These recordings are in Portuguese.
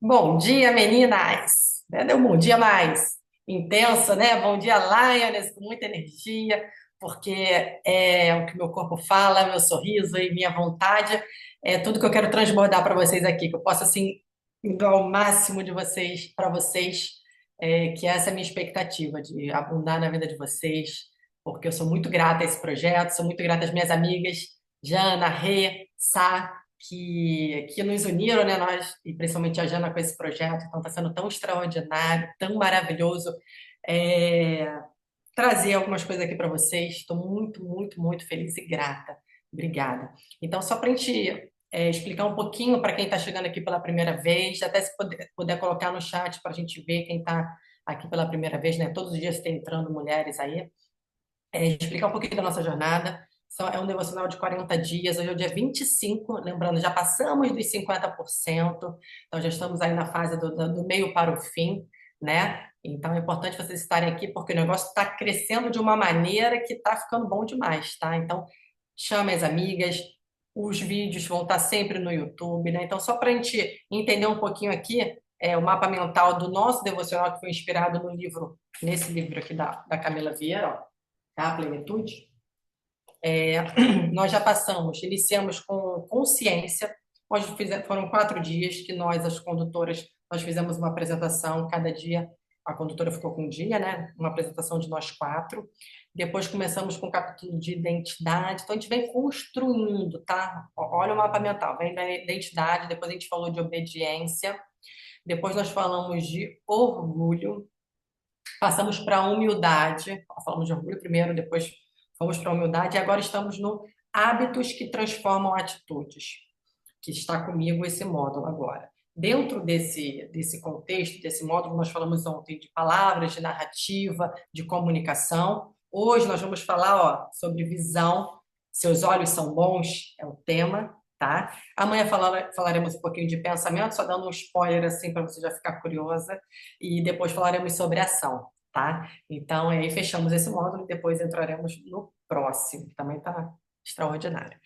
Bom dia, meninas! Deu um bom dia mais intenso, né? Bom dia, Lioness, com muita energia, porque é o que meu corpo fala, meu sorriso e minha vontade, é tudo que eu quero transbordar para vocês aqui, que eu possa, assim, dar o máximo de vocês, para vocês, que essa é a minha expectativa, de abundar na vida de vocês, porque eu sou muito grata a esse projeto, sou muito grata às minhas amigas, Jana, Rê, Sá, que nos uniram, né, nós, e principalmente a Jana com esse projeto, então está sendo tão extraordinário, tão maravilhoso é, trazer algumas coisas aqui para vocês. Estou muito, muito, muito feliz e grata. Obrigada. Então, só para a gente explicar um pouquinho para quem está chegando aqui pela primeira vez, até se puder colocar no chat para a gente ver quem está aqui pela primeira vez, né? Todos os dias tem entrando mulheres aí explicar um pouquinho da nossa jornada. É um devocional de 40 dias, hoje é o dia 25, lembrando, já passamos dos 50%, então já estamos aí na fase do meio para o fim, né? Então é importante vocês estarem aqui, porque o negócio está crescendo de uma maneira que está ficando bom demais, tá? Então, chame as amigas, os vídeos vão estar sempre no YouTube, né? Então, só para a gente entender um pouquinho aqui, o mapa mental do nosso devocional, que foi inspirado no livro, nesse livro aqui da Camila Vieira, ó, tá? A Plenitude. Nós já passamos, iniciamos com consciência, foram 4 dias que nós, as condutoras, nós fizemos uma apresentação, cada dia a condutora ficou com um dia, né? Uma apresentação de nós quatro. Depois começamos com o capítulo de identidade, então a gente vem construindo, tá? Olha o mapa mental, vem da identidade, depois a gente falou de obediência, depois nós falamos de orgulho, passamos para a humildade, falamos de orgulho primeiro, depois fomos para a humildade, e agora estamos no hábitos que transformam atitudes, que está comigo esse módulo agora. Dentro desse contexto, desse módulo, nós falamos ontem de palavras, de narrativa, de comunicação. Hoje nós vamos falar, ó, sobre visão. Seus olhos são bons, é o tema, tá? Amanhã falaremos um pouquinho de pensamento, só dando um spoiler assim para você já ficar curiosa. E depois falaremos sobre ação, tá? Então, aí fechamos esse módulo e depois entraremos no próximo, que também está extraordinário.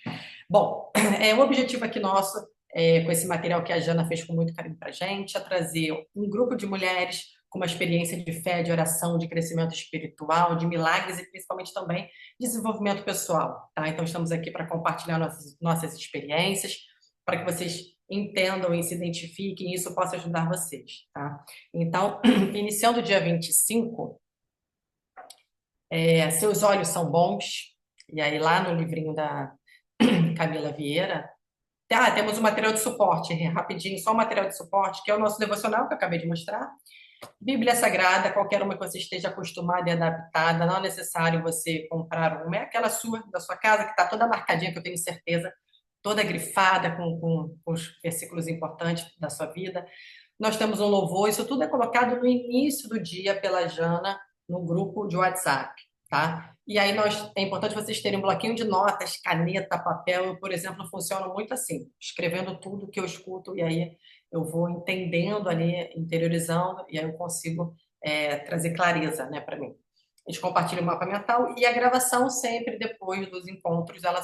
Bom, o objetivo aqui nosso, com esse material que a Jana fez com muito carinho para a gente, é trazer um grupo de mulheres com uma experiência de fé, de oração, de crescimento espiritual, de milagres e principalmente também desenvolvimento pessoal, tá? Então, estamos aqui para compartilhar nossas experiências, para que vocês entendam e se identifiquem, e isso possa ajudar vocês, tá? Então, iniciando o dia 25, seus olhos são bons, e aí lá no livrinho da Camila Vieira, temos o material de suporte, rapidinho, só o material de suporte, que é o nosso devocional que eu acabei de mostrar. Bíblia Sagrada, qualquer uma que você esteja acostumada e adaptada, não é necessário você comprar uma, é aquela sua, da sua casa, que está toda marcadinha, que eu tenho certeza, toda grifada com os versículos importantes da sua vida. Nós temos um louvor, isso tudo é colocado no início do dia pela Jana, no grupo de WhatsApp, tá? E aí é importante vocês terem um bloquinho de notas, caneta, papel. Eu, por exemplo, funciono muito assim, escrevendo tudo que eu escuto e aí eu vou entendendo ali, interiorizando e aí eu consigo trazer clareza, né, para mim. A gente compartilha o mapa mental e a gravação sempre depois dos encontros ela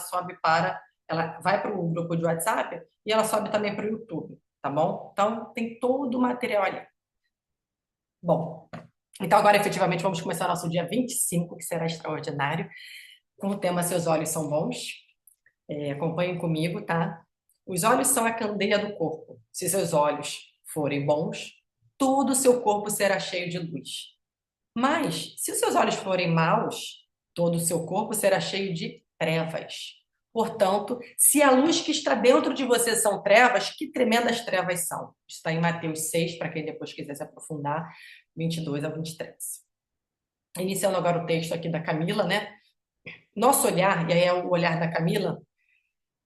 vai para o grupo de WhatsApp e ela sobe também para o YouTube, tá bom? Então tem todo o material ali. Bom, então agora efetivamente vamos começar nosso dia 25, que será extraordinário, com o tema Seus Olhos São Bons. Acompanhem comigo, tá? Os olhos são a candeia do corpo. Se seus olhos forem bons, todo o seu corpo será cheio de luz. Mas, se os seus olhos forem maus, todo o seu corpo será cheio de trevas. Portanto, se a luz que está dentro de você são trevas, que tremendas trevas são? Está em Mateus 6, para quem depois quiser se aprofundar, 22 a 23. Iniciando agora o texto aqui da Camila, né? Nosso olhar, e aí é o olhar da Camila,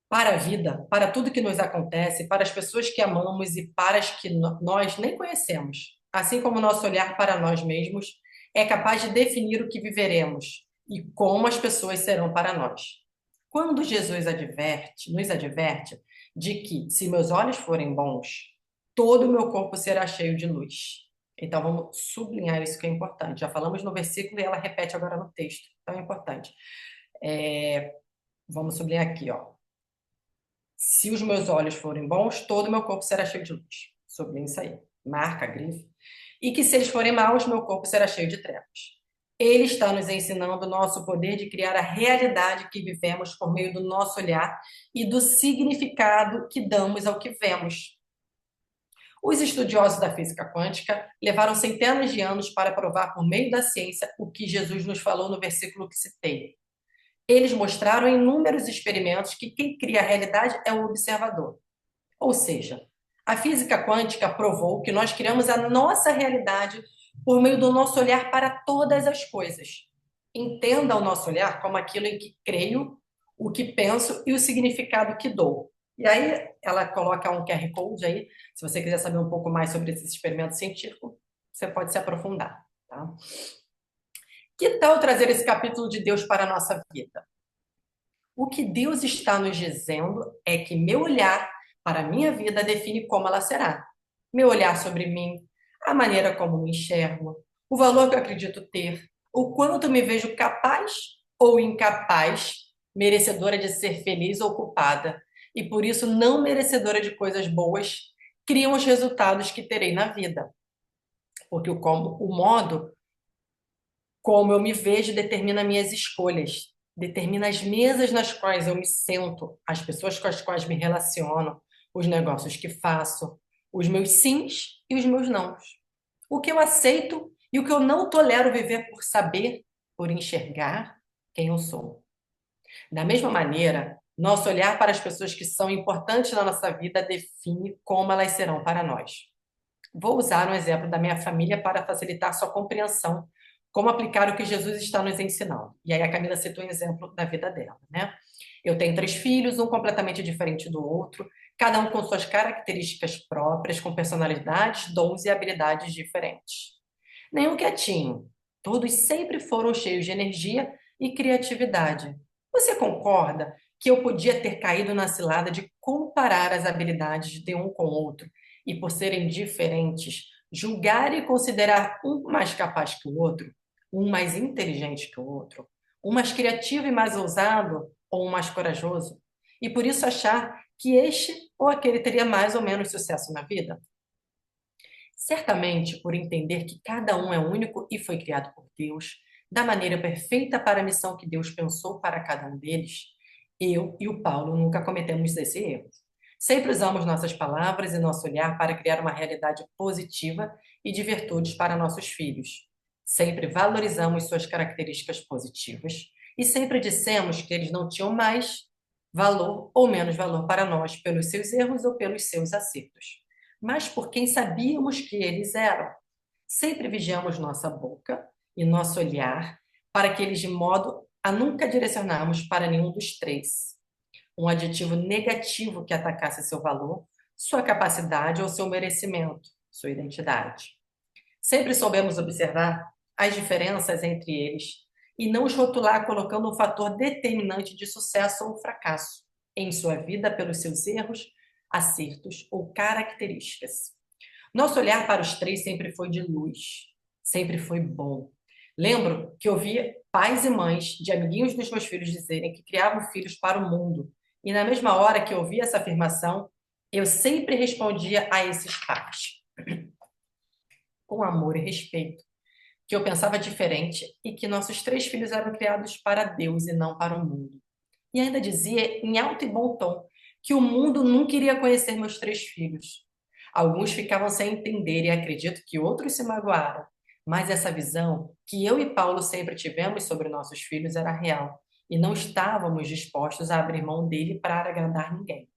para a vida, para tudo que nos acontece, para as pessoas que amamos e para as que nós nem conhecemos, assim como o nosso olhar para nós mesmos é capaz de definir o que viveremos e como as pessoas serão para nós. Quando Jesus nos adverte de que, se meus olhos forem bons, todo o meu corpo será cheio de luz. Então, vamos sublinhar isso que é importante. Já falamos no versículo e ela repete agora no texto. Então, é importante. Vamos sublinhar aqui, ó. Se os meus olhos forem bons, todo o meu corpo será cheio de luz. sublinha isso aí, marca, grife, e que se eles forem maus, meu corpo será cheio de trevas. Ele está nos ensinando o nosso poder de criar a realidade que vivemos por meio do nosso olhar e do significado que damos ao que vemos. Os estudiosos da física quântica levaram centenas de anos para provar por meio da ciência o que Jesus nos falou no versículo que citei. Eles mostraram em inúmeros experimentos que quem cria a realidade é o observador. Ou seja, a física quântica provou que nós criamos a nossa realidade por meio do nosso olhar para todas as coisas. Entenda o nosso olhar como aquilo em que creio, o que penso e o significado que dou. E aí ela coloca um QR Code aí, se você quiser saber um pouco mais sobre esse experimento científico, você pode se aprofundar, tá? Que tal trazer esse capítulo de Deus para a nossa vida? O que Deus está nos dizendo é que meu olhar para a minha vida define como ela será. Meu olhar sobre mim, a maneira como me enxergo, o valor que eu acredito ter, o quanto me vejo capaz ou incapaz, merecedora de ser feliz ou culpada, e por isso não merecedora de coisas boas, criam os resultados que terei na vida. Porque o modo como eu me vejo determina minhas escolhas, determina as mesas nas quais eu me sento, as pessoas com as quais me relaciono, os negócios que faço, os meus sims e os meus nãos. O que eu aceito e o que eu não tolero viver por saber, por enxergar quem eu sou. Da mesma maneira, nosso olhar para as pessoas que são importantes na nossa vida define como elas serão para nós. Vou usar um exemplo da minha família para facilitar sua compreensão, como aplicar o que Jesus está nos ensinando. E aí a Camila citou um exemplo da vida dela, né? Eu tenho 3 filhos, um completamente diferente do outro, cada um com suas características próprias, com personalidades, dons e habilidades diferentes. Nenhum quietinho. Todos sempre foram cheios de energia e criatividade. Você concorda que eu podia ter caído na cilada de comparar as habilidades de um com o outro e, por serem diferentes, julgar e considerar um mais capaz que o outro, um mais inteligente que o outro, um mais criativo e mais ousado ou um mais corajoso, e por isso achar que este ou aquele teria mais ou menos sucesso na vida? Certamente, por entender que cada um é único e foi criado por Deus, da maneira perfeita para a missão que Deus pensou para cada um deles, eu e o Paulo nunca cometemos esse erro. Sempre usamos nossas palavras e nosso olhar para criar uma realidade positiva e de virtudes para nossos filhos. Sempre valorizamos suas características positivas e sempre dissemos que eles não tinham mais valor ou menos valor para nós pelos seus erros ou pelos seus acertos, mas por quem sabíamos que eles eram. Sempre vigiamos nossa boca e nosso olhar para que eles de modo a nunca direcionarmos para nenhum dos três um adjetivo negativo que atacasse seu valor, sua capacidade ou seu merecimento, sua identidade. Sempre soubemos observar as diferenças entre eles e não os rotular colocando um fator determinante de sucesso ou fracasso em sua vida pelos seus erros, acertos ou características. Nosso olhar para os três sempre foi de luz, sempre foi bom. Lembro que ouvi pais e mães de amiguinhos dos meus filhos dizerem que criavam filhos para o mundo. E na mesma hora que ouvi essa afirmação, eu sempre respondia a esses pais com amor e respeito, que eu pensava diferente e que nossos 3 filhos eram criados para Deus e não para o mundo. E ainda dizia em alto e bom tom que o mundo nunca iria conhecer meus 3 filhos. Alguns ficavam sem entender e acredito que outros se magoaram, mas essa visão que eu e Paulo sempre tivemos sobre nossos filhos era real e não estávamos dispostos a abrir mão dele para agradar ninguém.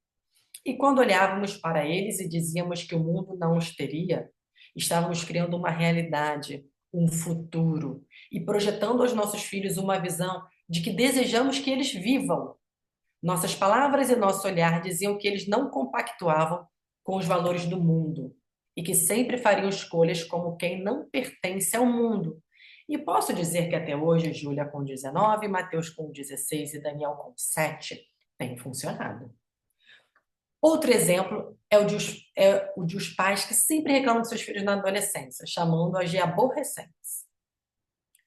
E quando olhávamos para eles e dizíamos que o mundo não os teria, estávamos criando uma realidade, um futuro e projetando aos nossos filhos uma visão de que desejamos que eles vivam. Nossas palavras e nosso olhar diziam que eles não compactuavam com os valores do mundo e que sempre fariam escolhas como quem não pertence ao mundo. E posso dizer que até hoje, Júlia com 19, Mateus com 16 e Daniel com 7, tem funcionado. Outro exemplo é o de os pais que sempre reclamam de seus filhos na adolescência, chamando-as de aborrecentes.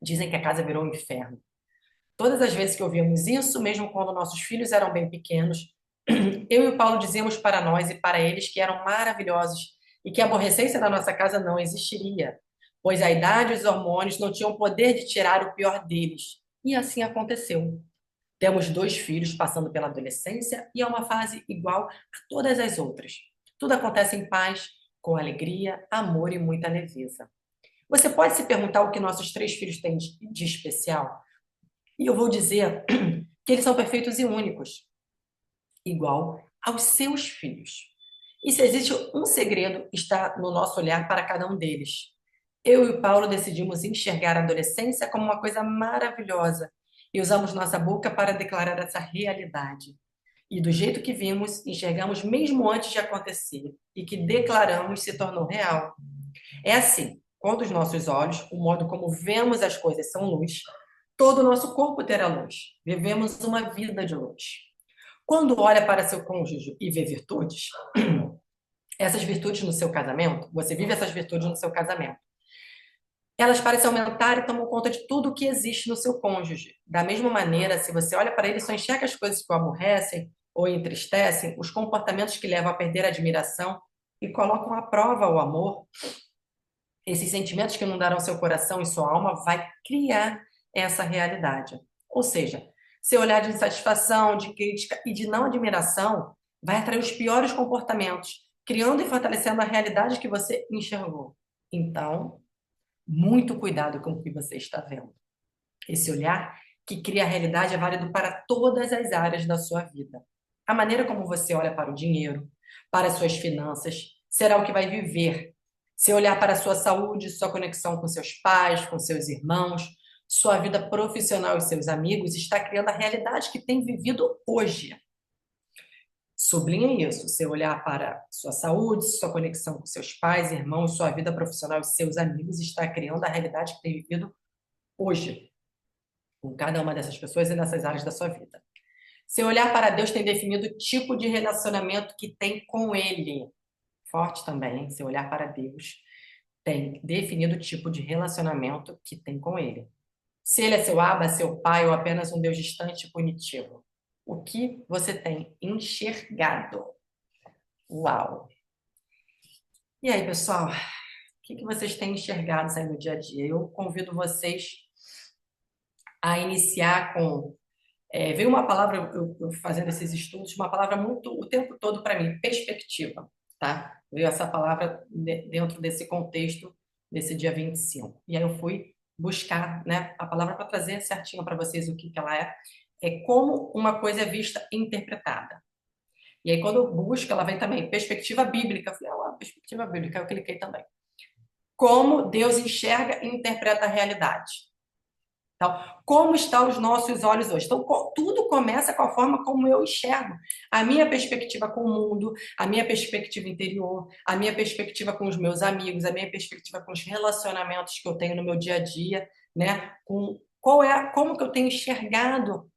Dizem que a casa virou um inferno. Todas as vezes que ouvíamos isso, mesmo quando nossos filhos eram bem pequenos, eu e o Paulo dizíamos para nós e para eles que eram maravilhosos e que a aborrecência na nossa casa não existiria, pois a idade e os hormônios não tinham poder de tirar o pior deles. E assim aconteceu. Temos dois filhos passando pela adolescência e é uma fase igual a todas as outras. Tudo acontece em paz, com alegria, amor e muita leveza. Você pode se perguntar o que nossos três filhos têm de especial? E eu vou dizer que eles são perfeitos e únicos, igual aos seus filhos. E se existe um segredo, está no nosso olhar para cada um deles. Eu e o Paulo decidimos enxergar a adolescência como uma coisa maravilhosa e usamos nossa boca para declarar essa realidade. E do jeito que vimos, enxergamos mesmo antes de acontecer, e que declaramos se tornou real. É assim, quando os nossos olhos, o modo como vemos as coisas são luz, todo o nosso corpo terá luz. Vivemos uma vida de luz. Quando olha para seu cônjuge e vê virtudes, essas virtudes no seu casamento, você vive essas virtudes no seu casamento. Elas parecem aumentar e tomam conta de tudo o que existe no seu cônjuge. Da mesma maneira, se você olha para ele e só enxerga as coisas que o aborrecem ou entristecem, os comportamentos que levam a perder a admiração e colocam à prova o amor, esses sentimentos que inundarão seu coração e sua alma vai criar essa realidade. Ou seja, seu olhar de insatisfação, de crítica e de não admiração vai atrair os piores comportamentos, criando e fortalecendo a realidade que você enxergou. Então, muito cuidado com o que você está vendo. Esse olhar que cria a realidade é válido para todas as áreas da sua vida. A maneira como você olha para o dinheiro, para as suas finanças, será o que vai viver. Se olhar para a sua saúde, sua conexão com seus pais, com seus irmãos, sua vida profissional e seus amigos, está criando a realidade que tem vivido hoje. Sublinhe isso, seu olhar para sua saúde, sua conexão com seus pais, irmãos, sua vida profissional e seus amigos está criando a realidade que tem vivido hoje, com cada uma dessas pessoas e nessas áreas da sua vida. Seu olhar para Deus tem definido o tipo de relacionamento que tem com Ele. Forte também, hein? Seu olhar para Deus tem definido o tipo de relacionamento que tem com Ele. Se Ele é seu Abba, seu Pai ou apenas um Deus distante e punitivo. O que você tem enxergado? Uau! E aí, pessoal, o que vocês têm enxergado aí no dia a dia? Eu convido vocês a iniciar com. Veio uma palavra, eu fazendo esses estudos, uma palavra muito, o tempo todo para mim, perspectiva, tá? Veio essa palavra dentro desse contexto, desse dia 25. E aí eu fui buscar, né, a palavra para trazer certinho para vocês o que ela é. É como uma coisa é vista e interpretada. E aí, quando eu busco, ela vem também, perspectiva bíblica. Eu falei, perspectiva bíblica, eu cliquei também. Como Deus enxerga e interpreta a realidade. Então, como estão os nossos olhos hoje? Então, tudo começa com a forma como eu enxergo. A minha perspectiva com o mundo, a minha perspectiva interior, a minha perspectiva com os meus amigos, a minha perspectiva com os relacionamentos que eu tenho no meu dia a dia, né? Como que eu tenho enxergado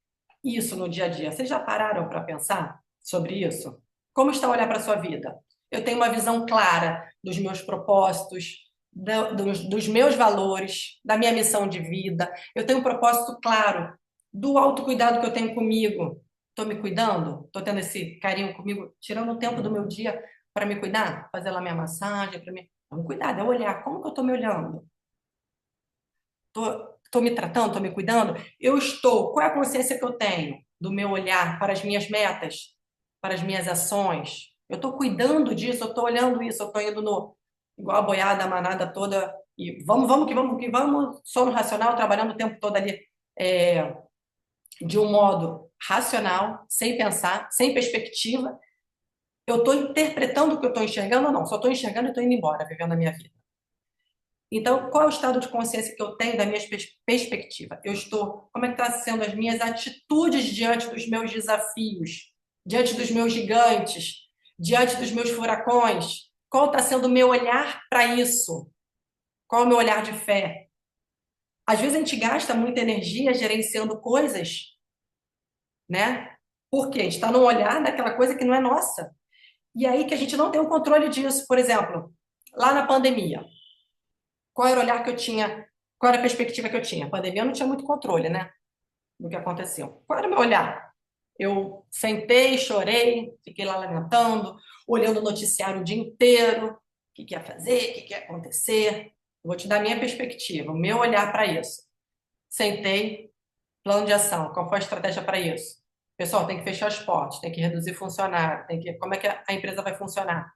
isso no dia a dia? Vocês já pararam para pensar sobre isso? Como está a olhar para a sua vida? Eu tenho uma visão clara dos meus propósitos, dos meus valores, da minha missão de vida. Eu tenho um propósito claro do autocuidado que eu tenho comigo. Estou me cuidando? Estou tendo esse carinho comigo, tirando um tempo do meu dia para me cuidar? Fazer lá minha massagem, para mim. É um cuidado, é olhar. Como que eu estou me olhando? Estou me tratando? Estou me cuidando? Qual é a consciência que eu tenho do meu olhar para as minhas metas, para as minhas ações? Eu estou cuidando disso, eu estou olhando isso, eu estou indo no, igual a boiada, a manada toda, e vamos que vamos, sono racional, trabalhando o tempo todo ali, é, de um modo racional, sem pensar, sem perspectiva. Eu estou interpretando o que eu estou enxergando ou não? Só estou enxergando e estou indo embora, vivendo a minha vida. Então, qual é o estado de consciência que eu tenho da minha perspectiva? Como é que está sendo as minhas atitudes diante dos meus desafios, diante dos meus gigantes, diante dos meus furacões? Qual está sendo o meu olhar para isso? Qual é o meu olhar de fé? Às vezes a gente gasta muita energia gerenciando coisas, né? Porque a gente está num olhar daquela coisa que não é nossa. E aí que a gente não tem o controle disso. Por exemplo, lá na pandemia, qual era o olhar que eu tinha? Qual era a perspectiva que eu tinha? A pandemia eu não tinha muito controle, né? Do que aconteceu. Qual era o meu olhar? Eu sentei, chorei, fiquei lá lamentando, olhando o noticiário o dia inteiro, que ia fazer, o que ia acontecer. Vou te dar a minha perspectiva, o meu olhar para isso. Sentei, plano de ação, qual foi a estratégia para isso? Pessoal, tem que fechar os portos, tem que reduzir funcionário, como é que a empresa vai funcionar?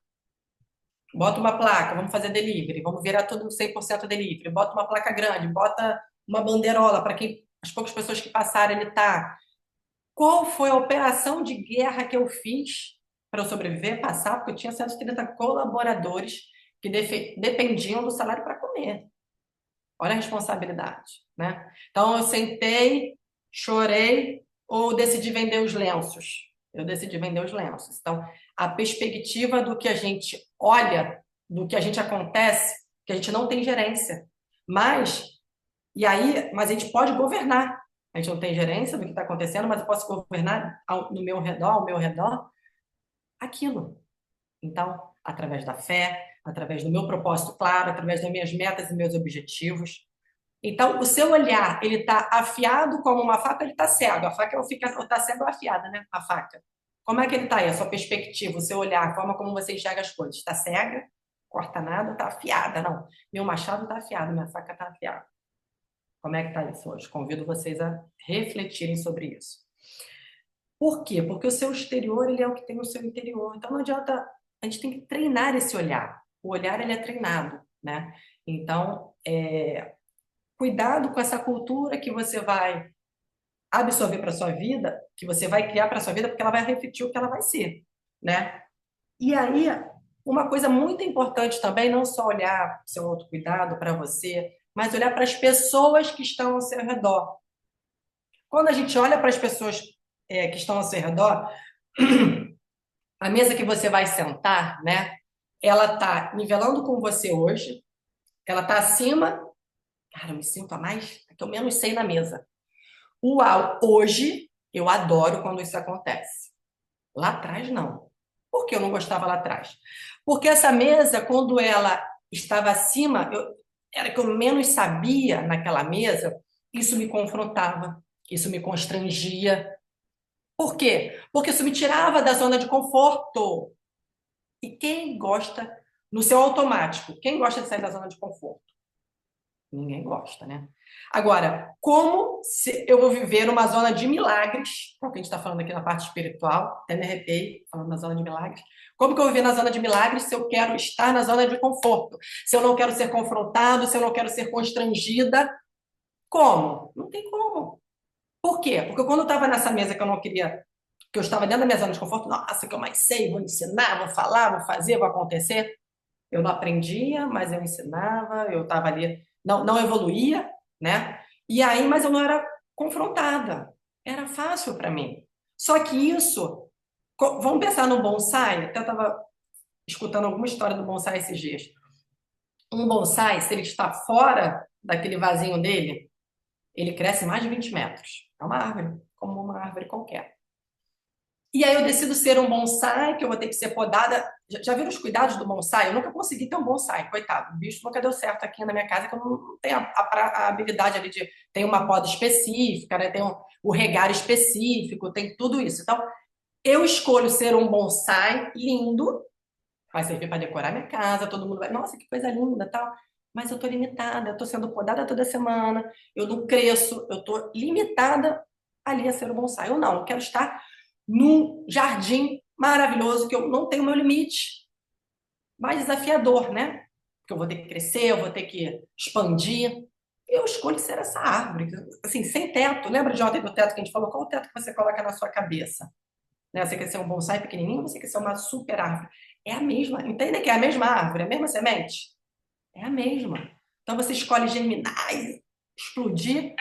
Bota uma placa, vamos fazer delivery, vamos virar tudo 100% delivery. Bota uma placa grande, bota uma bandeirola para quem as poucas pessoas que passarem ele tá. Qual foi a operação de guerra que eu fiz para eu sobreviver, passar? Porque eu tinha 130 colaboradores que dependiam do salário para comer. Olha a responsabilidade, né? Então eu sentei, chorei ou decidi vender os lenços. Eu decidi vender os lenços. Então, a perspectiva do que a gente olha, do que a gente acontece, que a gente não tem gerência. Mas a gente pode governar. A gente não tem gerência do que está acontecendo, mas eu posso governar no meu redor, ao meu redor, aquilo. Então, através da fé, através do meu propósito claro, através das minhas metas e meus objetivos. Então, o seu olhar, ele está afiado como uma faca, ele está cego. A faca está cego ou afiada, né? A faca. Como é que ele está aí? A sua perspectiva, o seu olhar, a forma como você enxerga as coisas. Está cega? Corta nada? Está afiada? Não. Meu machado está afiado, minha faca está afiada. Como é que está isso hoje? Convido vocês a refletirem sobre isso. Por quê? Porque o seu exterior, ele é o que tem no seu interior. Então, não adianta... A gente tem que treinar esse olhar. O olhar, ele é treinado, né? Então, cuidado com essa cultura que você vai absorver para sua vida, que você vai criar para sua vida, porque ela vai refletir o que ela vai ser, né? E aí, uma coisa muito importante também, não só olhar seu autocuidado para você, mas olhar para as pessoas que estão ao seu redor. Quando a gente olha para as pessoas que estão ao seu redor, a mesa que você vai sentar, né? Ela está nivelando com você hoje, ela está acima. Cara, eu me sinto a mais, é que eu menos sei na mesa. Uau, hoje eu adoro quando isso acontece. Lá atrás, não. Por que eu não gostava lá atrás? Porque essa mesa, quando ela estava acima, era que eu menos sabia naquela mesa, isso me confrontava, isso me constrangia. Por quê? Porque isso me tirava da zona de conforto. E quem gosta, no seu automático, quem gosta de sair da zona de conforto? Ninguém gosta, né? Agora, como se eu vou viver numa zona de milagres, é o que a gente está falando aqui na parte espiritual, até me arrepiei falando na zona de milagres. Como que eu vou viver na zona de milagres se eu quero estar na zona de conforto? Se eu não quero ser confrontado, se eu não quero ser constrangida? Como? Não tem como. Por quê? Porque quando eu estava nessa mesa que eu não queria, que eu estava dentro da minha zona de conforto, nossa, que eu mais sei, vou ensinar, vou falar, vou fazer, vou acontecer. Eu não aprendia, mas eu ensinava, eu estava ali, não evoluía, né? E aí, mas eu não era confrontada. Era fácil para mim. Só que isso, vamos pensar no bonsai, até eu estava escutando alguma história do bonsai esses dias. Um bonsai, se ele está fora daquele vasinho dele, ele cresce mais de 20 metros. É uma árvore, como uma árvore qualquer. E aí eu decido ser um bonsai, que eu vou ter que ser podada. Já viram os cuidados do bonsai? Eu nunca consegui ter um bonsai, coitado. O bicho nunca deu certo aqui na minha casa, que eu não tenho a habilidade ali de... Tem uma poda específica, né? Tem o regar específico, tem tudo isso. Então, eu escolho ser um bonsai lindo, vai servir para decorar minha casa, todo mundo vai... Nossa, que coisa linda, tal. Mas eu estou limitada, eu estou sendo podada toda semana, eu não cresço, eu estou limitada ali a ser um bonsai. Eu não, eu quero estar num jardim maravilhoso, que eu não tenho meu limite, mais desafiador, né? Porque eu vou ter que crescer, eu vou ter que expandir. Eu escolho ser essa árvore, assim, sem teto. Lembra de ontem do teto que a gente falou? Qual o teto que você coloca na sua cabeça? Né? Você quer ser um bonsai pequenininho ou você quer ser uma super árvore? É a mesma. Entende que é a mesma árvore, é a mesma semente? É a mesma. Então você escolhe germinar e explodir,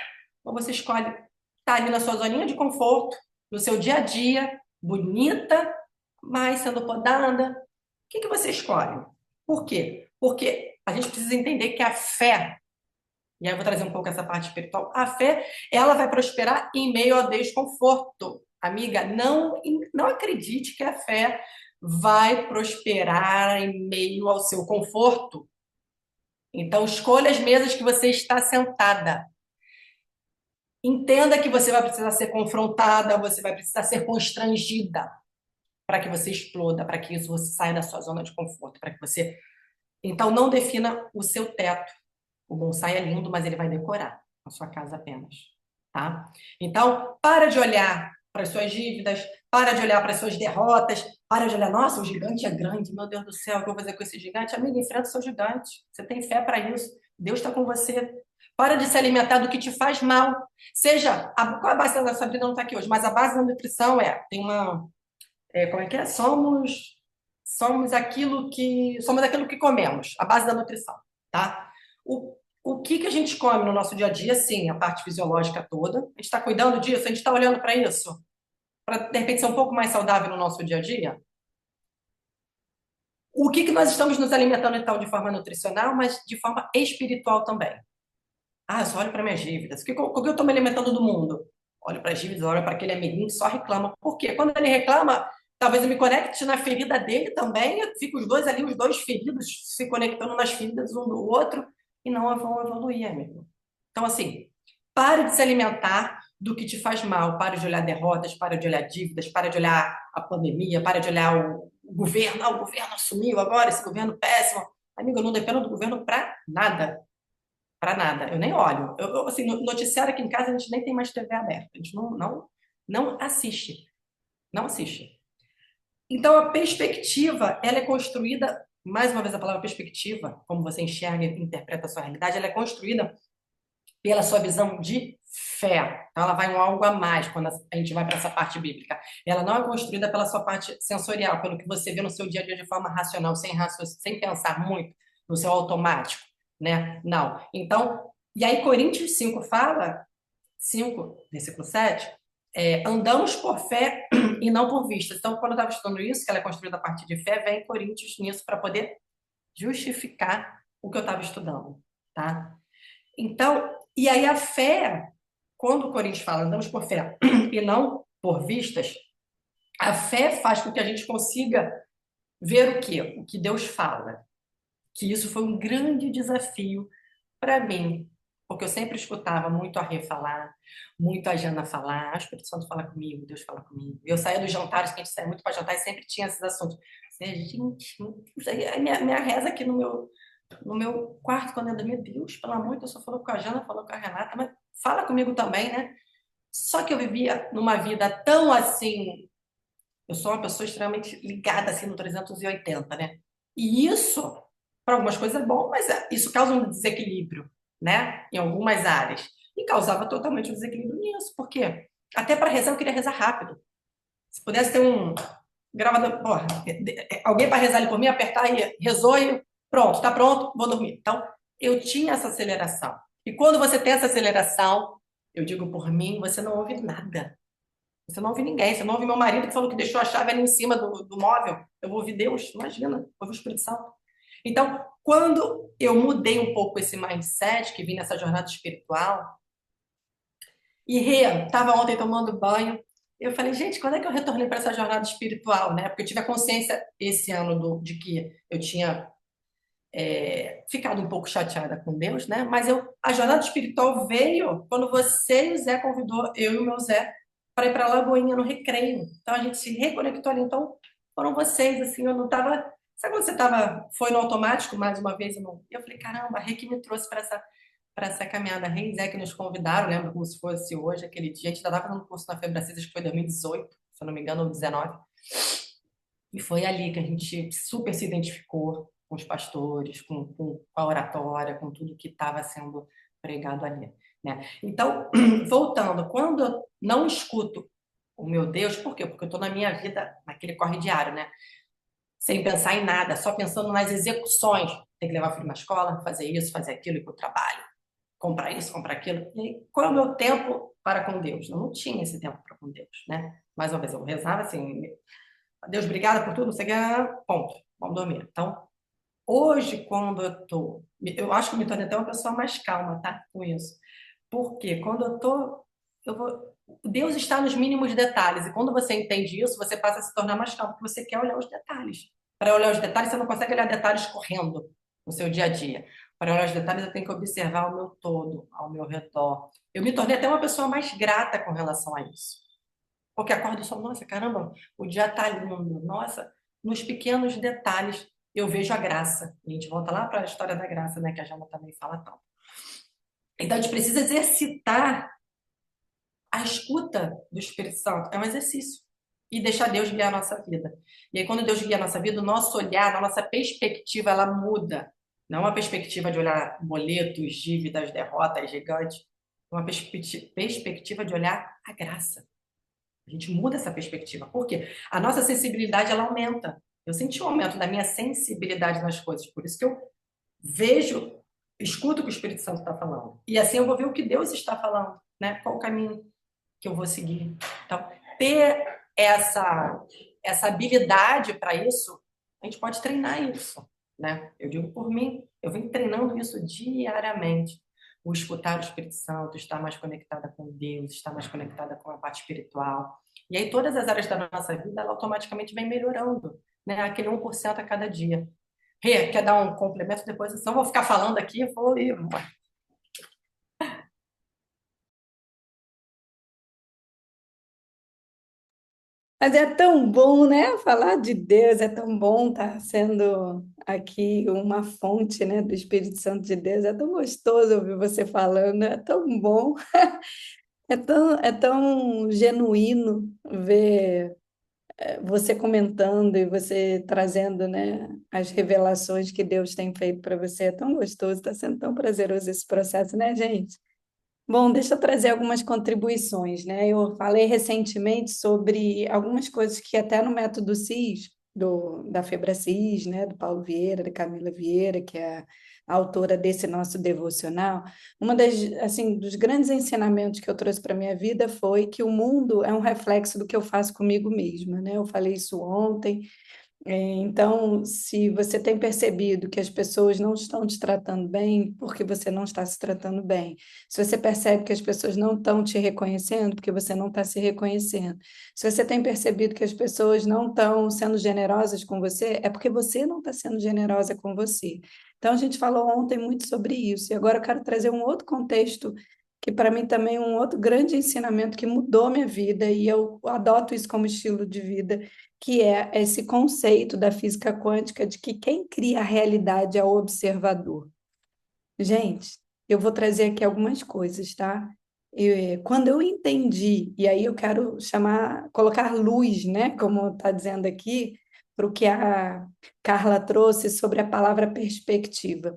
ou você escolhe estar ali na sua zoninha de conforto, no seu dia a dia, bonita, mas sendo podada. O que que você escolhe? Por quê? Porque a gente precisa entender que a fé, e aí eu vou trazer um pouco essa parte espiritual, a fé, ela vai prosperar em meio ao desconforto. Amiga, não acredite que a fé vai prosperar em meio ao seu conforto. Então, escolha as mesas que você está sentada. Entenda que você vai precisar ser confrontada, você vai precisar ser constrangida para que você exploda, para que isso você saia da sua zona de conforto, para que você Então, não defina o seu teto. O bonsai é lindo, mas ele vai decorar a sua casa apenas, tá? Então, para de olhar para as suas dívidas, para de olhar para as suas derrotas, para de olhar, nossa, o gigante é grande, meu Deus do céu, o que eu vou fazer com esse gigante? Amiga, enfrenta o seu gigante. Você tem fé para isso. Deus está com você. Para de se alimentar do que te faz mal. Seja, qual a base da Sabrina não está aqui hoje, mas a base da nutrição tem uma, como é que é? Somos aquilo que comemos, a base da nutrição, tá? O que a gente come no nosso dia a dia, sim, a parte fisiológica toda. A gente está cuidando disso, a gente está olhando para isso, para de repente ser um pouco mais saudável no nosso dia a dia. O que nós estamos nos alimentando então de forma nutricional, mas de forma espiritual também. Ah, eu só olho para minhas dívidas. O que eu estou me alimentando do mundo? Olho para as dívidas, olho para aquele amiguinho que só reclama. Por quê? Quando ele reclama, talvez eu me conecte na ferida dele também, fico os dois ali, os dois feridos, se conectando nas feridas um do outro, e não vão evoluir, amigo. Então, assim, pare de se alimentar do que te faz mal. Pare de olhar derrotas, pare de olhar dívidas, pare de olhar a pandemia, pare de olhar o governo. Ah, o governo assumiu agora, esse governo péssimo. Amigo, eu não dependo do governo para nada. Para nada, eu nem olho. Assim, no noticiário aqui em casa a gente nem tem mais TV aberta, a gente não assiste, não assiste. Então a perspectiva, ela é construída, mais uma vez a palavra perspectiva, como você enxerga e interpreta a sua realidade, ela é construída pela sua visão de fé. Então ela vai um algo a mais quando a gente vai para essa parte bíblica. Ela não é construída pela sua parte sensorial, pelo que você vê no seu dia a dia de forma racional, sem pensar muito, no seu automático, né? Não. Então, e aí Coríntios 5 fala, 5, versículo 7, andamos por fé e não por vista. Então, quando eu estava estudando isso, que ela é construída a partir de fé, vem Coríntios nisso para poder justificar o que eu estava estudando, tá? Então, e aí a fé, quando o Coríntios fala, andamos por fé e não por vistas, a fé faz com que a gente consiga ver o quê? O que Deus fala. Que isso foi um grande desafio para mim, porque eu sempre escutava muito a Rê falar, muito a Jana falar, o Espírito Santo fala comigo, Deus fala comigo. Eu saía dos jantares, que a gente saía muito para jantar, e sempre tinha esses assuntos. Gente, minha reza aqui no meu quarto, quando eu dormia, Deus, pelo amor de Deus, só falou com a Jana, falou com a Renata, mas fala comigo também, né? Só que eu vivia numa vida tão assim, eu sou uma pessoa extremamente ligada assim no 380, né? E isso, para algumas coisas é bom, mas isso causa um desequilíbrio, né? Em algumas áreas. E causava totalmente um desequilíbrio nisso. Por quê? Até para rezar, eu queria rezar rápido. Se pudesse ter um gravador, porra, alguém para rezar ali por mim, apertar e rezou e pronto, tá pronto, vou dormir. Então, eu tinha essa aceleração. E quando você tem essa aceleração, eu digo por mim, você não ouve nada. Você não ouve ninguém. Você não ouve meu marido que falou que deixou a chave ali em cima do móvel. Eu vou ouvir Deus, imagina, ouve o Espírito Santo. Então, quando eu mudei um pouco esse mindset, que vim nessa jornada espiritual, e estava ontem tomando banho, eu falei, gente, quando é que eu retornei para essa jornada espiritual, né? Porque eu tive a consciência esse ano de que eu tinha ficado um pouco chateada com Deus, né? Mas a jornada espiritual veio quando você e o Zé convidou eu e o meu Zé para ir para a Lagoinha no Recreio. Então a gente se reconectou ali. Então foram vocês, assim, eu não estava. Sabe quando você foi no automático mais uma vez? Eu falei, caramba, a Rei que me trouxe para essa caminhada. A Rei e Zé que nos convidaram, lembra como se fosse hoje, aquele dia. A gente ainda estava fazendo curso na Febracis, acho que foi 2018, se eu não me engano, ou 19. E foi ali que a gente super se identificou com os pastores, com a oratória, com tudo que estava sendo pregado ali, né? Então, voltando, quando eu não escuto o meu Deus, por quê? Porque eu estou na minha vida, naquele corre diário, né? Sem pensar em nada, só pensando nas execuções. Tem que levar o filho na escola, fazer isso, fazer aquilo, ir para o trabalho, comprar isso, comprar aquilo. E aí, qual é o meu tempo para com Deus? Eu não tinha esse tempo para com Deus, né? Mais uma vez, eu rezava assim, Deus, obrigada por tudo, não sei o que, ponto, vamos dormir. Então, hoje, quando eu acho que eu me tornei até uma pessoa mais calma, tá? Com isso. Porque quando Deus está nos mínimos detalhes, e quando você entende isso, você passa a se tornar mais calmo, porque você quer olhar os detalhes. Para olhar os detalhes, você não consegue olhar detalhes correndo no seu dia a dia. Para olhar os detalhes, eu tenho que observar o meu todo, ao meu redor. Eu me tornei até uma pessoa mais grata com relação a isso. Porque acordo e falo, nossa, caramba, o dia tá lindo. Nossa, nos pequenos detalhes eu vejo a graça. E a gente volta lá para a história da graça, né, que a Jana também fala tanto. Então, a gente precisa exercitar a escuta do Espírito Santo. É um exercício. E deixar Deus guiar a nossa vida. E aí, quando Deus guia a nossa vida, o nosso olhar, a nossa perspectiva, ela muda. Não é uma perspectiva de olhar boletos, dívidas, derrotas gigantes. É uma perspectiva de olhar a graça. A gente muda essa perspectiva. Por quê? A nossa sensibilidade, ela aumenta. Eu senti um aumento da minha sensibilidade nas coisas. Por isso que eu vejo, escuto o que o Espírito Santo está falando. E assim eu vou ver o que Deus está falando, né? Qual o caminho que eu vou seguir. Então, ter essa habilidade para isso, a gente pode treinar isso, né? Eu digo por mim, eu venho treinando isso diariamente. O escutar o Espírito Santo, estar mais conectada com Deus, estar mais conectada com a parte espiritual. E aí todas as áreas da nossa vida, ela automaticamente vem melhorando, né? Aquele 1% a cada dia. Rê, quer dar um complemento depois? Senão eu vou ficar falando aqui, vou ir. Mas é tão bom, né? Falar de Deus é tão bom estar sendo aqui uma fonte, né, do Espírito Santo de Deus. É tão gostoso ouvir você falando, é tão bom, é tão genuíno ver você comentando e você trazendo, né, as revelações que Deus tem feito para você. É tão gostoso, está sendo tão prazeroso esse processo, né, gente? Bom, deixa eu trazer algumas contribuições, né? Eu falei recentemente sobre algumas coisas que até no método CIS, da FebraCIS, né? Do Paulo Vieira, da Camila Vieira, que é a autora desse nosso devocional, uma das, assim, dos grandes ensinamentos que eu trouxe para a minha vida foi que o mundo é um reflexo do que eu faço comigo mesma, né? Eu falei isso ontem. Então, se você tem percebido que as pessoas não estão te tratando bem, porque você não está se tratando bem. Se você percebe que as pessoas não estão te reconhecendo, porque você não está se reconhecendo. Se você tem percebido que as pessoas não estão sendo generosas com você, é porque você não está sendo generosa com você. Então, a gente falou ontem muito sobre isso, e agora eu quero trazer um outro contexto que para mim também é um outro grande ensinamento que mudou minha vida, e eu adoto isso como estilo de vida, que é esse conceito da física quântica de que quem cria a realidade é o observador. Gente, eu vou trazer aqui algumas coisas, tá? Quando eu entendi, e aí eu quero chamar, colocar luz, né, como está dizendo aqui, para o que a Carla trouxe sobre a palavra perspectiva.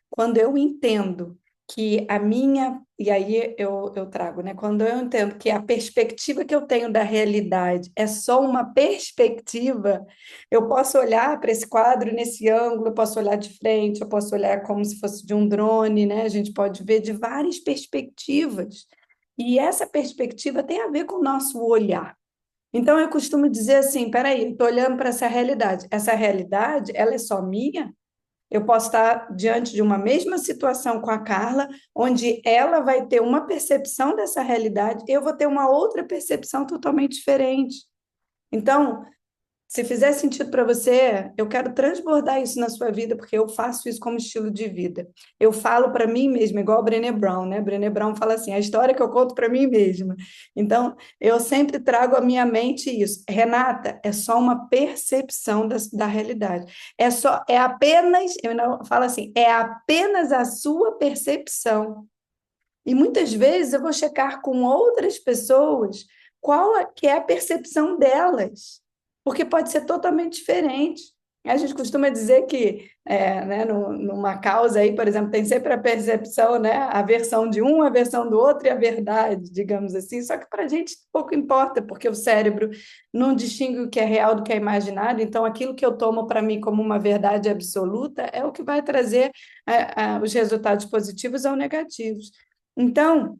Quando eu entendo que a minha, e aí eu trago, né? Quando eu entendo que a perspectiva que eu tenho da realidade é só uma perspectiva, eu posso olhar para esse quadro nesse ângulo, eu posso olhar de frente, eu posso olhar como se fosse de um drone, né? A gente pode ver de várias perspectivas. E essa perspectiva tem a ver com o nosso olhar. Então eu costumo dizer assim, peraí, eu estou olhando para essa realidade. Essa realidade, ela é só minha? Eu posso estar diante de uma mesma situação com a Carla, onde ela vai ter uma percepção dessa realidade, eu vou ter uma outra percepção totalmente diferente. Então, se fizer sentido para você, eu quero transbordar isso na sua vida, porque eu faço isso como estilo de vida. Eu falo para mim mesma, igual a Brené Brown, né? Brené Brown fala assim: a história que eu conto para mim mesma. Então, eu sempre trago à minha mente isso. Renata, é só uma percepção da realidade. É apenas, eu não falo assim, é apenas a sua percepção. E muitas vezes eu vou checar com outras pessoas que é a percepção delas, porque pode ser totalmente diferente. A gente costuma dizer que, né, numa causa aí, por exemplo, tem sempre a percepção, né, a versão de um, a versão do outro e a verdade, digamos assim. Só que para a gente pouco importa, porque o cérebro não distingue o que é real do que é imaginário. Então, aquilo que eu tomo para mim como uma verdade absoluta é o que vai trazer os resultados positivos ou negativos. Então,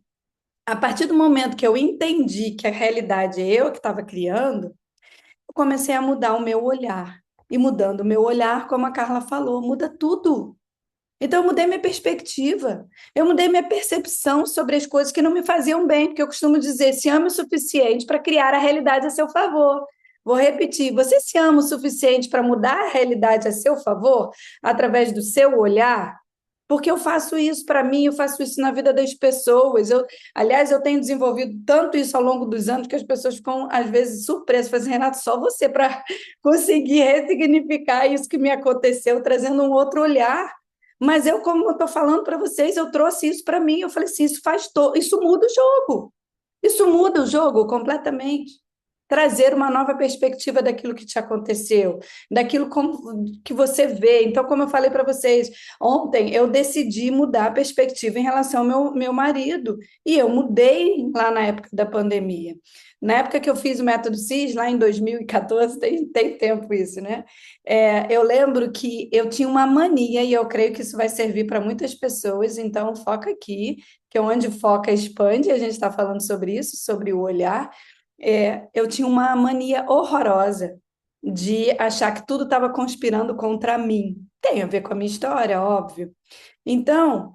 a partir do momento que eu entendi que a realidade é eu que estava criando, eu comecei a mudar o meu olhar. E mudando o meu olhar, como a Carla falou, muda tudo. Então, eu mudei minha perspectiva. Eu mudei minha percepção sobre as coisas que não me faziam bem, porque eu costumo dizer: se ama o suficiente para criar a realidade a seu favor. Vou repetir: você se ama o suficiente para mudar a realidade a seu favor através do seu olhar? porque eu faço isso para mim, eu faço isso na vida das pessoas. Aliás, eu tenho desenvolvido tanto isso ao longo dos anos que as pessoas ficam, às vezes, surpresas. Falam assim, Renato, só você para conseguir ressignificar isso que me aconteceu, trazendo um outro olhar. Mas eu, como eu estou falando para vocês, eu trouxe isso para mim. Eu falei assim, isso muda o jogo. Isso muda o jogo completamente. Trazer uma nova perspectiva daquilo que te aconteceu, que você vê. Então, como eu falei para vocês, ontem eu decidi mudar a perspectiva em relação ao meu marido, e eu mudei lá na época da pandemia. Na época que eu fiz o método CIS, lá em 2014, tem tempo isso, né? Eu lembro que eu tinha uma mania, e eu creio que isso vai servir para muitas pessoas, então foca aqui, que é onde foca expande, a gente está falando sobre isso, sobre o olhar. Eu tinha uma mania horrorosa de achar que tudo estava conspirando contra mim. Tem a ver com a minha história, óbvio. Então,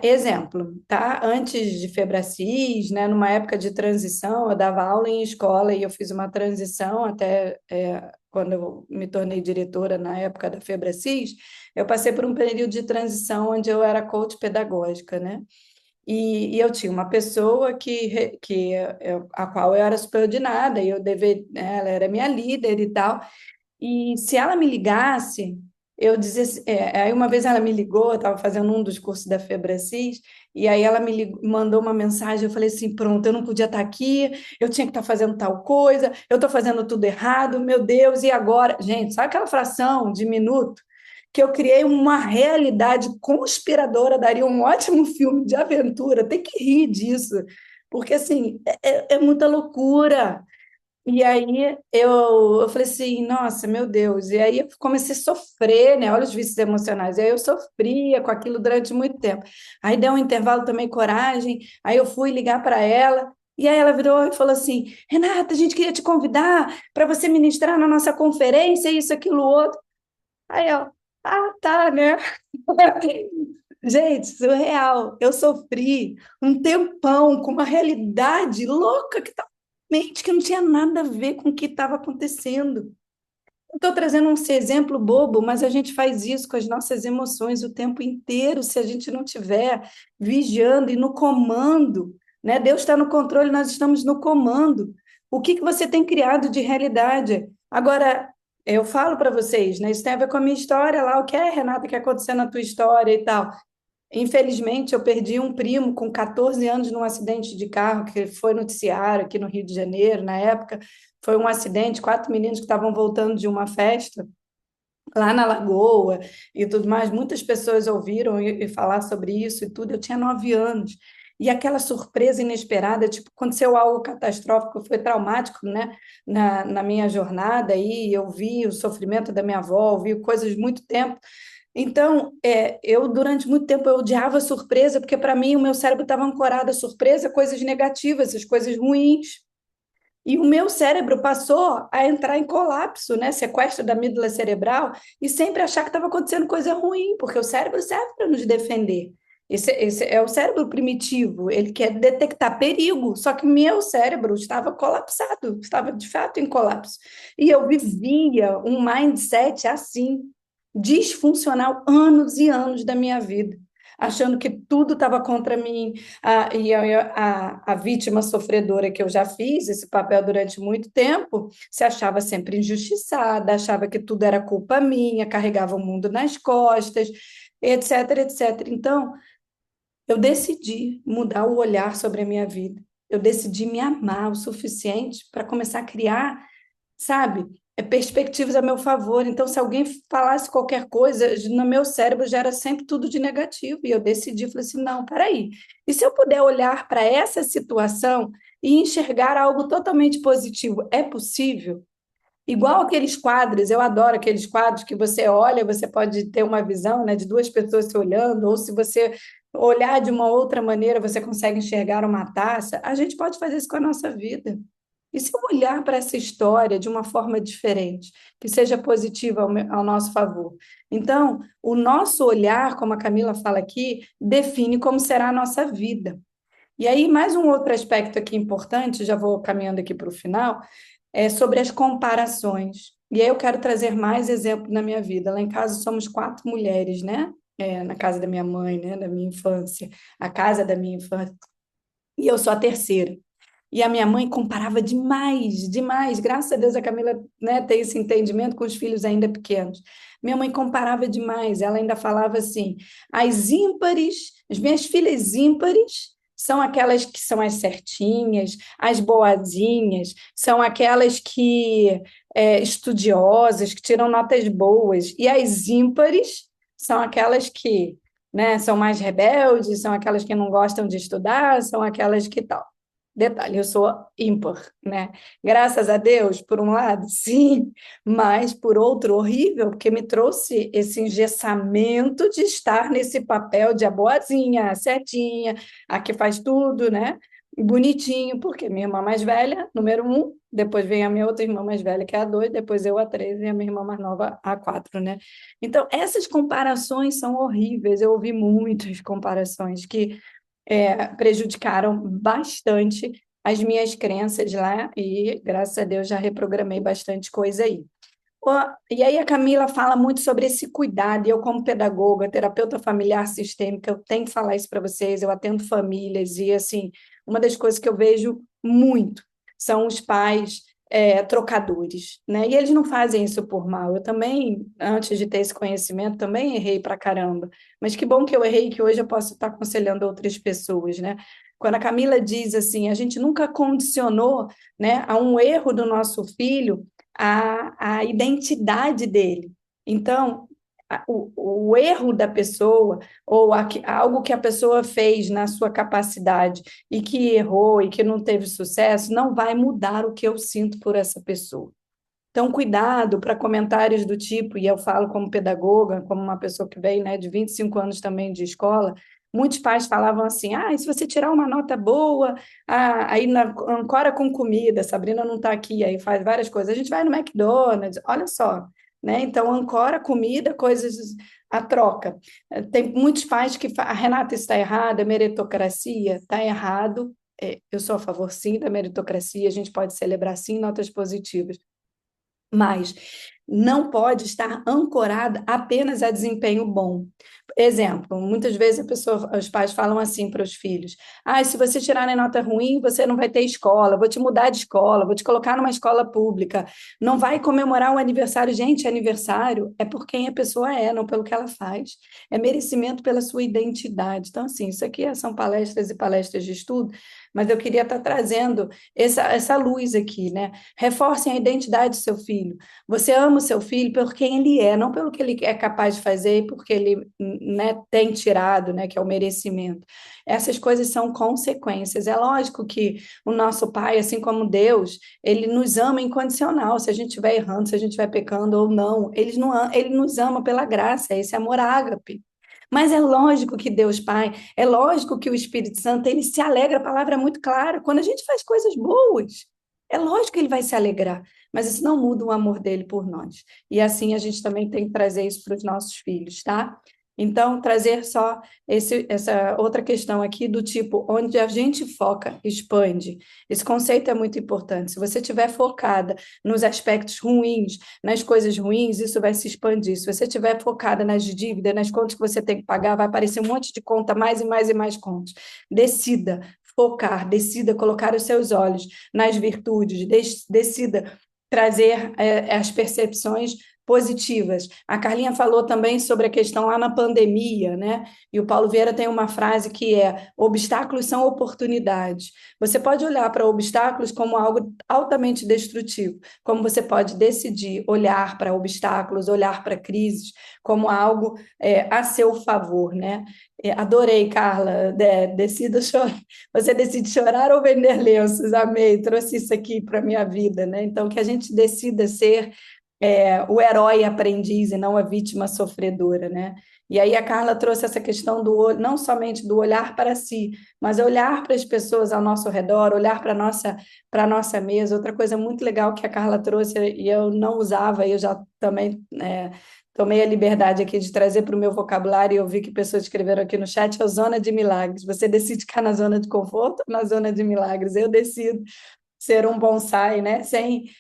exemplo, tá? Antes de Febracis, né, numa época de transição, eu dava aula em escola e eu fiz uma transição até quando eu me tornei diretora na época da Febracis, eu passei por um período de transição onde eu era coach pedagógica, né? E eu tinha uma pessoa a qual eu era subordinada, e ela era minha líder e tal. E se ela me ligasse, eu dizia assim, aí uma vez ela me ligou, eu estava fazendo um dos cursos da Febracis, e aí ela mandou uma mensagem, eu falei assim, pronto, eu não podia estar aqui, eu tinha que estar fazendo tal coisa, eu estou fazendo tudo errado, meu Deus, e agora? Gente, sabe aquela fração de minuto? Que eu criei uma realidade conspiradora, daria um ótimo filme de aventura, tem que rir disso, porque assim, é muita loucura. E aí eu falei assim, nossa, meu Deus. E aí eu comecei a sofrer, né? Olha os vícios emocionais. E aí eu sofria com aquilo durante muito tempo. Aí deu um intervalo, tomei coragem, aí eu fui ligar para ela. E aí ela virou e falou assim: Renata, a gente queria te convidar para você ministrar na nossa conferência, isso, aquilo, outro. Aí eu, tá, né? Gente, surreal. Eu sofri um tempão com uma realidade louca que não tinha nada a ver com o que estava acontecendo. Estou trazendo um exemplo bobo, mas a gente faz isso com as nossas emoções o tempo inteiro, se a gente não tiver vigiando e no comando, né? Deus está no controle, nós estamos no comando. O que você tem criado de realidade? Agora, eu falo para vocês, né? Isso tem a ver com a minha história lá, o que é, Renata, que aconteceu na tua história e tal. Infelizmente, eu perdi um primo com 14 anos num acidente de carro que foi noticiário aqui no Rio de Janeiro, na época. Foi um acidente, quatro meninos que estavam voltando de uma festa lá na Lagoa e tudo mais. Muitas pessoas ouviram e falar sobre isso e tudo. Eu tinha 9 anos. E aquela surpresa inesperada, tipo, aconteceu algo catastrófico, foi traumático, né? Na minha jornada aí, eu vi o sofrimento da minha avó, vi coisas de muito tempo. Então, eu durante muito tempo eu odiava a surpresa, porque para mim o meu cérebro estava ancorado à surpresa, coisas negativas, as coisas ruins. E o meu cérebro passou a entrar em colapso, né? Sequestro da amígdala cerebral, e sempre achar que estava acontecendo coisa ruim, porque o cérebro serve para nos defender. Esse é o cérebro primitivo, ele quer detectar perigo, só que meu cérebro estava colapsado, estava de fato em colapso. E eu vivia um mindset assim, disfuncional, anos e anos da minha vida, achando que tudo estava contra mim, a vítima sofredora que eu já fiz esse papel durante muito tempo, se achava sempre injustiçada, achava que tudo era culpa minha, carregava o mundo nas costas, etc, etc. Então, eu decidi mudar o olhar sobre a minha vida. Eu decidi me amar o suficiente para começar a criar, sabe? Perspectivas a meu favor. Então, se alguém falasse qualquer coisa, no meu cérebro já era sempre tudo de negativo. E eu decidi, falei assim, não, peraí. E se eu puder olhar para essa situação e enxergar algo totalmente positivo, é possível? Igual aqueles quadros, eu adoro aqueles quadros que você olha, você pode ter uma visão, né, de duas pessoas se olhando, ou se você olhar de uma outra maneira, você consegue enxergar uma taça. A gente pode fazer isso com a nossa vida. E se eu olhar para essa história de uma forma diferente, que seja positiva ao nosso favor? Então, o nosso olhar, como a Camila fala aqui, define como será a nossa vida. E aí, mais um outro aspecto aqui importante, já vou caminhando aqui para o final, é sobre as comparações. E aí eu quero trazer mais exemplo na minha vida. Lá em casa somos quatro mulheres, né? na casa da minha mãe, né, da minha infância, a casa da minha infância, e eu sou a terceira. E a minha mãe comparava demais, demais. Graças a Deus a Camila, né, tem esse entendimento com os filhos ainda pequenos. Minha mãe comparava demais. Ela ainda falava assim: as ímpares, as minhas filhas ímpares são aquelas que são as certinhas, as boazinhas, são aquelas que estudiosas, que tiram notas boas. E as ímpares são aquelas que, né, são mais rebeldes, são aquelas que não gostam de estudar, são aquelas que tal. Detalhe, eu sou ímpar, né? Graças a Deus, por um lado, sim, mas por outro, horrível, porque me trouxe esse engessamento de estar nesse papel de a boazinha, a certinha, a que faz tudo, né? Bonitinho, porque minha irmã mais velha, número um, depois vem a minha outra irmã mais velha, que é a dois, depois eu a três e a minha irmã mais nova, a quatro, né? Então, essas comparações são horríveis, eu ouvi muitas comparações que prejudicaram bastante as minhas crenças lá e, graças a Deus, já reprogramei bastante coisa aí. E aí a Camila fala muito sobre esse cuidado, e eu como pedagoga, terapeuta familiar sistêmica, eu tenho que falar isso para vocês, eu atendo famílias, e assim, uma das coisas que eu vejo muito são os pais trocadores, né? E eles não fazem isso por mal. Eu também, antes de ter esse conhecimento, também errei pra caramba. Mas que bom que eu errei, que hoje eu posso estar aconselhando outras pessoas, né? Quando a Camila diz assim, a gente nunca condicionou, né, a um erro do nosso filho a identidade dele. Então, o erro da pessoa, ou algo que a pessoa fez na sua capacidade e que errou e que não teve sucesso, não vai mudar o que eu sinto por essa pessoa. Então, cuidado para comentários do tipo, e eu falo como pedagoga, como uma pessoa que veio, né, de 25 anos também de escola, muitos pais falavam assim, se você tirar uma nota boa, aí ancora com comida, Sabrina não está aqui, aí faz várias coisas, a gente vai no McDonald's, olha só, né? Então, ancora comida, coisas, a troca. Tem muitos pais que a Renata está errada, meritocracia, está errado, eu sou a favor, sim, da meritocracia, a gente pode celebrar, sim, notas positivas, mas não pode estar ancorada apenas a desempenho bom. Exemplo, muitas vezes os pais falam assim para os filhos: se você tirar nota ruim, você não vai ter escola, vou te mudar de escola, vou te colocar numa escola pública, não vai comemorar o aniversário. Gente, aniversário é por quem a pessoa é, não pelo que ela faz. É merecimento pela sua identidade. Então, assim, isso aqui são palestras e palestras de estudo, mas eu queria estar trazendo essa luz aqui, né? Reforcem a identidade do seu filho. Você ama o seu filho por quem ele é, não pelo que ele é capaz de fazer e porque ele, né, tem tirado, né, que é o merecimento. Essas coisas são consequências. É lógico que o nosso Pai, assim como Deus, ele nos ama incondicional. Se a gente estiver errando, se a gente estiver pecando ou não, ele nos ama pela graça, esse amor ágape. Mas é lógico que Deus Pai, é lógico que o Espírito Santo, ele se alegra, a palavra é muito clara, quando a gente faz coisas boas, é lógico que ele vai se alegrar, mas isso não muda o amor dele por nós. E assim a gente também tem que trazer isso para os nossos filhos, tá? Então, trazer só essa outra questão aqui do tipo, onde a gente foca, expande. Esse conceito é muito importante. Se você estiver focada nos aspectos ruins, nas coisas ruins, isso vai se expandir. Se você estiver focada nas dívidas, nas contas que você tem que pagar, vai aparecer um monte de conta, mais e mais e mais contas. Decida focar, decida colocar os seus olhos nas virtudes, decida trazer as percepções positivas. A Carlinha falou também sobre a questão lá na pandemia, né? E o Paulo Vieira tem uma frase que é: obstáculos são oportunidades. Você pode olhar para obstáculos como algo altamente destrutivo, como você pode decidir olhar para obstáculos, olhar para crises como algo a seu favor, né? Adorei, Carla. Decida chorar. Você decide chorar ou vender lenços? Amei, trouxe isso aqui para a minha vida, né? Então, que a gente decida ser o herói aprendiz e não a vítima sofredora, né? E aí a Carla trouxe essa questão não somente do olhar para si, mas olhar para as pessoas ao nosso redor, olhar para a nossa mesa. Outra coisa muito legal que a Carla trouxe e eu não usava, e eu já também tomei a liberdade aqui de trazer para o meu vocabulário, e eu vi que pessoas escreveram aqui no chat, é a zona de milagres. Você decide ficar na zona de conforto ou na zona de milagres? Eu decido ser um bonsai, né? Sem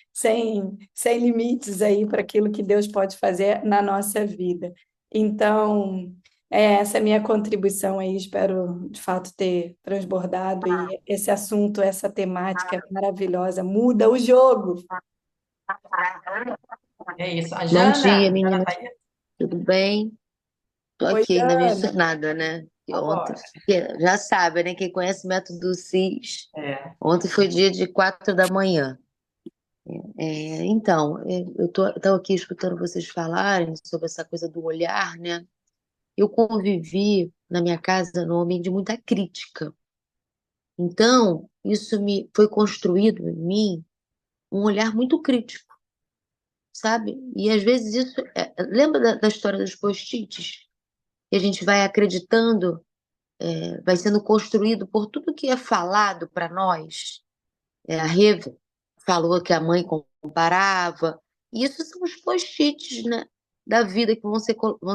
limites aí para aquilo que Deus pode fazer na nossa vida. Então, essa é a minha contribuição aí. Espero, de fato, ter transbordado. E esse assunto, essa temática é maravilhosa. Muda o jogo. É isso. A Bom dia, Jana meninas. tá aí? Tudo bem? Tô Oi, aqui ainda Ana. visto nada, né? E ontem, Vambora. já sabe, né? Quem conhece o método CIS, É. ontem foi dia de 4 da manhã. Então, tava aqui escutando vocês falarem sobre essa coisa do olhar, né? Eu convivi na minha casa num ambiente de muita crítica. Então, isso me foi construído em mim um olhar muito crítico, sabe? E às vezes isso. Lembra da história dos post-its? Que a gente vai acreditando, vai sendo construído por tudo que é falado para nós. A Rê falou que a mãe comparava. E isso são os post-its, né, da vida que vão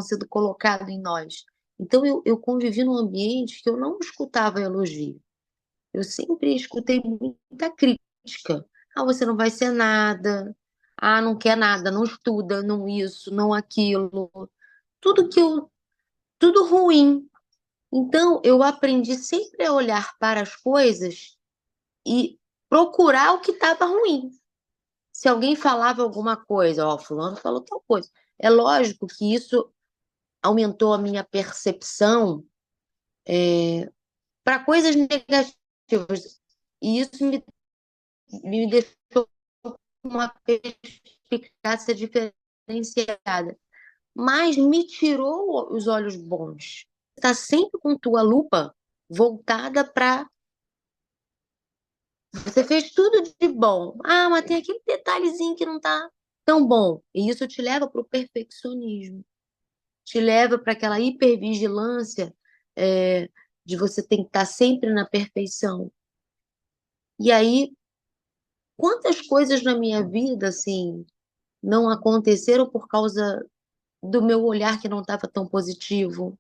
sendo colocados em nós. Então, eu convivi num ambiente que eu não escutava elogio. Eu sempre escutei muita crítica. Ah, você não vai ser nada. Ah, não quer nada, não estuda, não isso, não aquilo. Tudo que eu, tudo ruim. Então, eu aprendi sempre a olhar para as coisas e procurar o que estava ruim. Se alguém falava alguma coisa, ó, fulano falou tal coisa. É lógico que isso aumentou a minha percepção para coisas negativas. E isso me deixou com uma perspicácia diferenciada. Mas me tirou os olhos bons. Está sempre com tua lupa voltada para. Você fez tudo de bom. Ah, mas tem aquele detalhezinho que não tá tão bom. E isso te leva para o perfeccionismo. Te leva para aquela hipervigilância, é, de você tem que estar sempre na perfeição. E aí, quantas coisas na minha vida, assim, não aconteceram por causa do meu olhar que não estava tão positivo,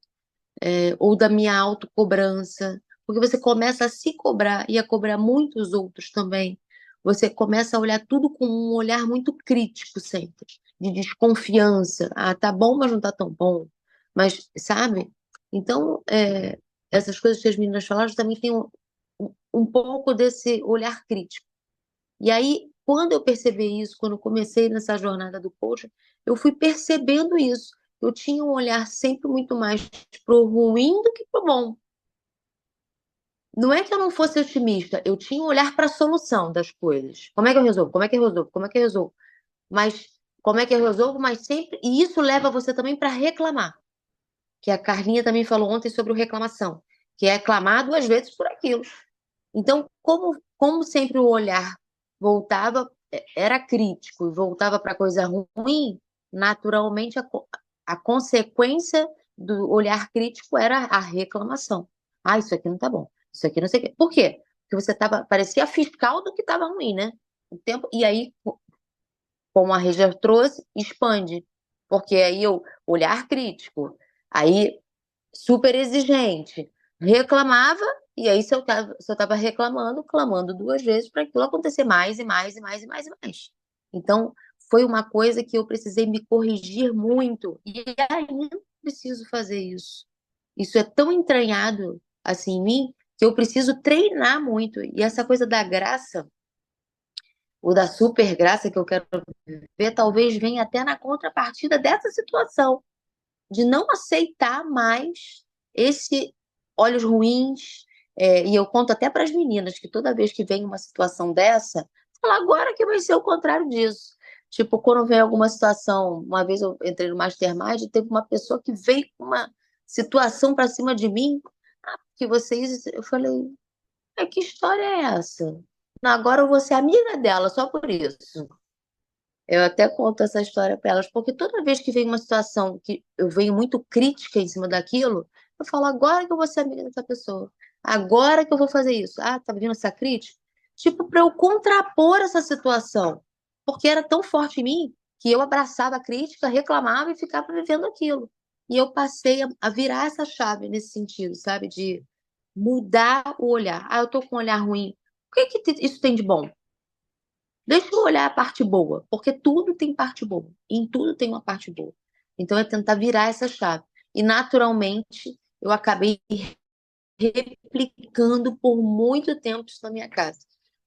ou da minha autocobrança, porque você começa a se cobrar e a cobrar muitos outros também. Você começa a olhar tudo com um olhar muito crítico sempre, de desconfiança. Ah, tá bom, mas não tá tão bom. Mas, sabe? Então, essas coisas que as meninas falaram também tem um pouco desse olhar crítico. E aí, quando eu percebi isso, quando eu comecei nessa jornada do coaching, eu fui percebendo isso. Eu tinha um olhar sempre muito mais pro ruim do que pro bom. Não é que eu não fosse otimista, eu tinha um olhar para a solução das coisas. Como é que eu resolvo? Como é que eu resolvo? Como é que eu resolvo? Mas como é que eu resolvo? Mas sempre. E isso leva você também para reclamar. Que a Carlinha também falou ontem sobre o reclamação, que é clamar 2 vezes por aquilo. Então, como sempre o olhar voltava, era crítico e voltava para coisa ruim, naturalmente a consequência do olhar crítico era a reclamação. Ah, isso aqui não tá bom. Isso aqui não sei o quê. Por quê? Porque você parecia fiscal do que estava ruim, né? O tempo, e aí, como a Regia trouxe, expande. Porque aí o olhar crítico, aí super exigente, reclamava, e aí se eu tava reclamando, clamando 2 vezes para aquilo acontecer mais e mais e mais e mais e mais. Então, foi uma coisa que eu precisei me corrigir muito, e ainda preciso fazer isso. Isso é tão entranhado assim em mim que eu preciso treinar muito. E essa coisa da graça, ou da super graça que eu quero ver, talvez venha até na contrapartida dessa situação de não aceitar mais esse olhos ruins. E eu conto até para as meninas que toda vez que vem uma situação dessa, fala agora que vai ser o contrário disso. Tipo, quando vem alguma situação, uma vez eu entrei no Mastermind e teve uma pessoa que veio com uma situação para cima de mim, que vocês, eu falei, que história é essa? Não, agora eu vou ser amiga dela só por isso. Eu até conto essa história para elas, porque toda vez que vem uma situação que eu venho muito crítica em cima daquilo, eu falo, agora que eu vou ser amiga dessa pessoa. Agora que eu vou fazer isso. Ah, tá vindo essa crítica? Tipo, para eu contrapor essa situação. Porque era tão forte em mim que eu abraçava a crítica, reclamava e ficava vivendo aquilo. E eu passei a virar essa chave nesse sentido, sabe? De mudar o olhar. Ah, eu tô com um olhar ruim. O que que isso tem de bom? Deixa eu olhar a parte boa, porque tudo tem parte boa. Em tudo tem uma parte boa. Então é tentar virar essa chave. E naturalmente eu acabei replicando por muito tempo isso na minha casa.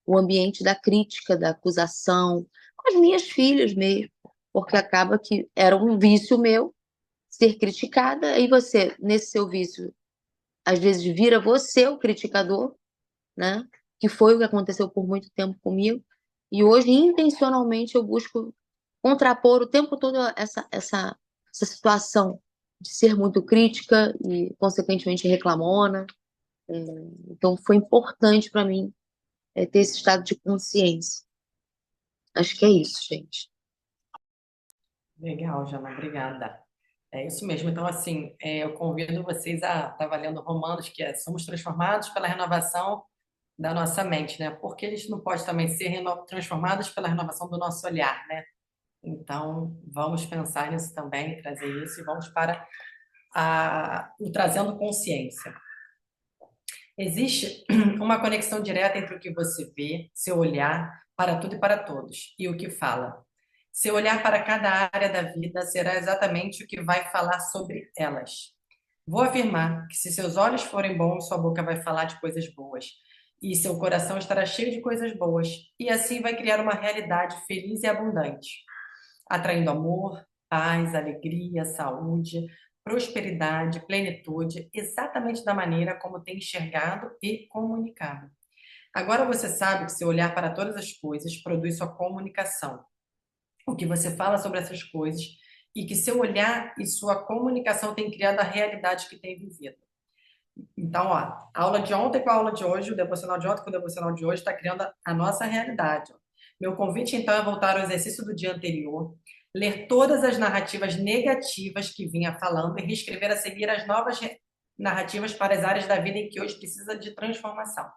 O ambiente da crítica, da acusação, com as minhas filhas mesmo, porque acaba que era um vício meu ser criticada, aí você, nesse seu vício, às vezes vira você o criticador, né? Que foi o que aconteceu por muito tempo comigo. E hoje, intencionalmente, eu busco contrapor o tempo todo essa situação de ser muito crítica e, consequentemente, reclamona. Então, foi importante para mim ter esse estado de consciência. Acho que é isso, gente. Legal, Jana, obrigada. É isso mesmo. Então, assim, eu convido vocês a estar lendo Romanos, que somos transformados pela renovação da nossa mente, né? Porque a gente não pode também ser transformados pela renovação do nosso olhar, né? Então, vamos pensar nisso também, trazer isso e vamos para o trazendo consciência. Existe uma conexão direta entre o que você vê, seu olhar para tudo e para todos, e o que fala. Seu olhar para cada área da vida será exatamente o que vai falar sobre elas. Vou afirmar que se seus olhos forem bons, sua boca vai falar de coisas boas, e seu coração estará cheio de coisas boas, e assim vai criar uma realidade feliz e abundante, atraindo amor, paz, alegria, saúde, prosperidade, plenitude, exatamente da maneira como tem enxergado e comunicado. Agora você sabe que seu olhar para todas as coisas produz sua comunicação, o que você fala sobre essas coisas, e que seu olhar e sua comunicação têm criado a realidade que tem vivido. Então, ó, a aula de ontem com a aula de hoje, o devocional de ontem com o devocional de hoje está criando a nossa realidade. Ó. Meu convite, então, é voltar ao exercício do dia anterior, ler todas as narrativas negativas que vinha falando e reescrever a seguir as novas narrativas para as áreas da vida em que hoje precisa de transformação.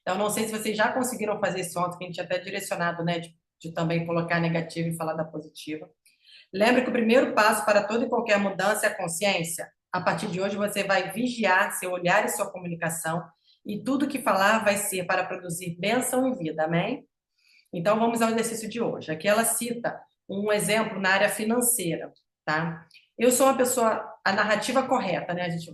Então, não sei se vocês já conseguiram fazer isso ontem, que a gente tinha até direcionado, né, de também colocar a negativa e falar da positiva. Lembre que o primeiro passo para toda e qualquer mudança é a consciência. A partir de hoje, você vai vigiar seu olhar e sua comunicação, e tudo que falar vai ser para produzir bênção e vida. Amém? Então, vamos ao exercício de hoje. Aqui ela cita um exemplo na área financeira, tá? Eu sou uma pessoa, a narrativa correta, né? A gente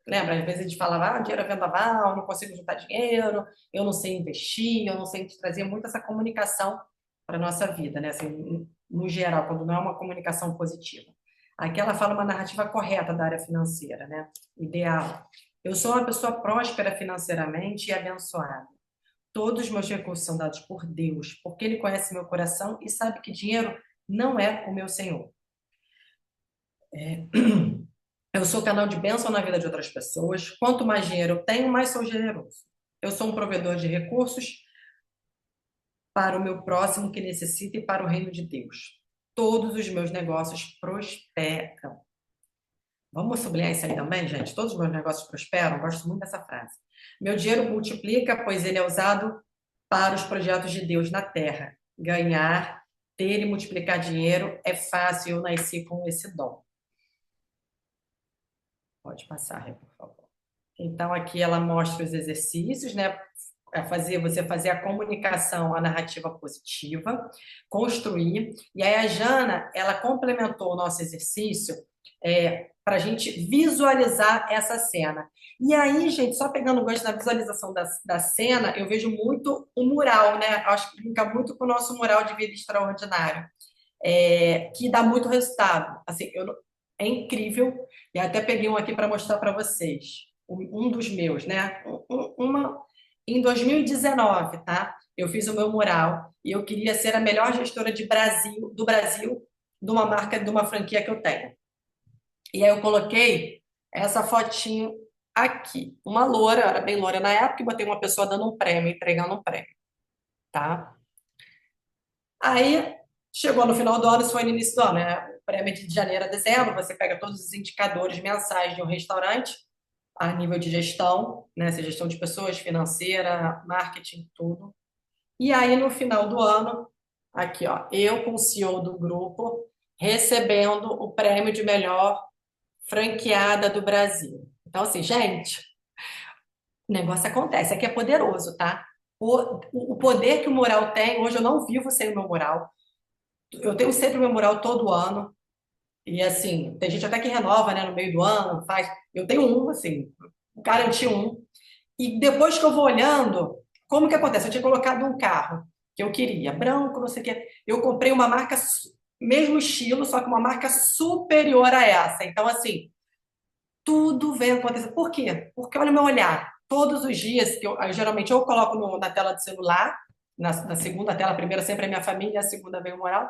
lembra, às vezes a gente falava, dinheiro é vendaval, eu não consigo juntar dinheiro, eu não sei investir, eu não sei, a gente trazia muito essa comunicação para a nossa vida, né? Assim, no geral, quando não é uma comunicação positiva. Aqui ela fala uma narrativa correta da área financeira, né? Ideal. Eu sou uma pessoa próspera financeiramente e abençoada. Todos os meus recursos são dados por Deus, porque Ele conhece meu coração e sabe que dinheiro não é o meu Senhor. Eu sou canal de bênção na vida de outras pessoas. Quanto mais dinheiro eu tenho, mais sou generoso. Eu sou um provedor de recursos para o meu próximo que necessita e para o reino de Deus. Todos os meus negócios prosperam. Vamos sublinhar isso aí também, gente? Todos os meus negócios prosperam. Gosto muito dessa frase. Meu dinheiro multiplica, pois ele é usado para os projetos de Deus na terra. Ganhar, ter e multiplicar dinheiro é fácil. Eu nasci com esse dom. Pode passar, Rê, por favor. Então, aqui ela mostra os exercícios, né? Você fazer a comunicação, a narrativa positiva, construir. E aí a Jana, ela complementou o nosso exercício para a gente visualizar essa cena. E aí, gente, só pegando o gancho da visualização da cena, eu vejo muito o mural, né? Acho que brinca muito com o nosso mural de vida extraordinário, que dá muito resultado. Assim, é incrível. E até peguei um aqui para mostrar para vocês. Um dos meus, né? Em 2019, tá? Eu fiz o meu mural e eu queria ser a melhor gestora do Brasil, de uma marca, de uma franquia que eu tenho. E aí eu coloquei essa fotinho aqui. Uma loura, era bem loura na época, e botei uma pessoa dando um prêmio, entregando um prêmio, tá? Aí chegou no final do ano, isso foi no início do ano, né? O prêmio de janeiro a dezembro, você pega todos os indicadores mensais de um restaurante a nível de gestão, né? Seja gestão de pessoas, financeira, marketing, tudo. E aí, no final do ano, aqui, ó, eu com o CEO do grupo, recebendo o prêmio de melhor franqueada do Brasil. Então, assim, gente, o negócio acontece. Aqui é poderoso, tá? O poder que o mural tem, hoje eu não vivo sem o meu mural. Eu tenho sempre o meu mural todo ano. E assim, tem gente até que renova, né, no meio do ano, faz. Eu tenho um, assim, garanti um. E depois que eu vou olhando, como que acontece? Eu tinha colocado um carro que eu queria, branco, não sei o quê. Eu comprei uma marca, mesmo estilo, só que uma marca superior a essa. Então, assim, tudo vem acontecer. Por quê? Porque olha o meu olhar. Todos os dias, que geralmente eu coloco na tela do celular, na segunda tela, a primeira sempre é minha família, a segunda vem o moral.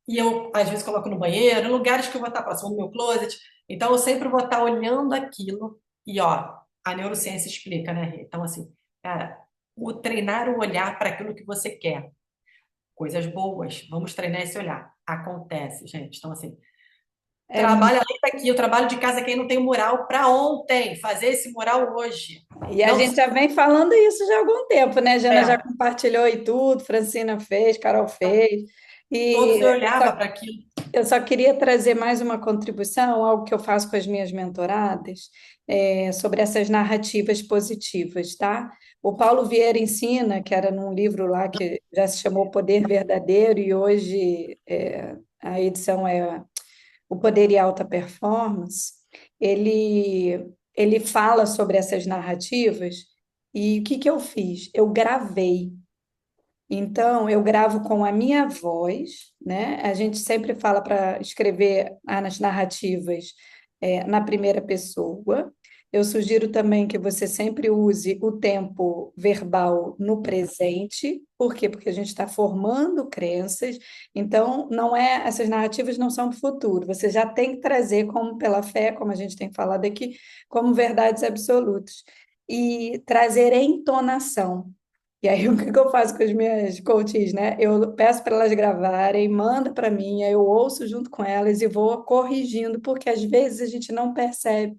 E eu, às vezes, coloco no banheiro, em lugares que eu vou estar próximo do meu closet. Então, eu sempre vou estar olhando aquilo. E, ó, a neurociência explica, né, Rê? Então, assim, cara, treinar o olhar para aquilo que você quer. Coisas boas. Vamos treinar esse olhar. Acontece, gente. Então, assim, É, trabalho além daqui. Eu trabalho de casa quem não tem mural para ontem. Fazer esse mural hoje. e a Não gente já vem falando isso já há algum tempo, né? Jana já é. compartilhou e tudo, Francina fez, Carol fez. Todos E eu olhava para aquilo. eu só queria trazer mais uma contribuição, algo que eu faço com as minhas mentoradas, sobre essas narrativas positivas, tá? O Paulo Vieira ensina, que era num livro lá que já se chamou Poder Verdadeiro, e hoje a edição é O Poder e Alta Performance. Ele fala sobre essas narrativas, e o que que eu fiz? Eu gravei. Então, eu gravo com a minha voz, né? A gente sempre fala para escrever as narrativas na primeira pessoa. Eu sugiro também que você sempre use o tempo verbal no presente. Por quê? Porque a gente está formando crenças. Então, não é, essas narrativas não são para o futuro. Você já tem que trazer como pela fé, como a gente tem falado aqui, como verdades absolutas. E trazer entonação. E aí, o que que eu faço com as minhas coaches, né? Eu peço para elas gravarem, manda para mim, aí eu ouço junto com elas e vou corrigindo, porque às vezes a gente não percebe,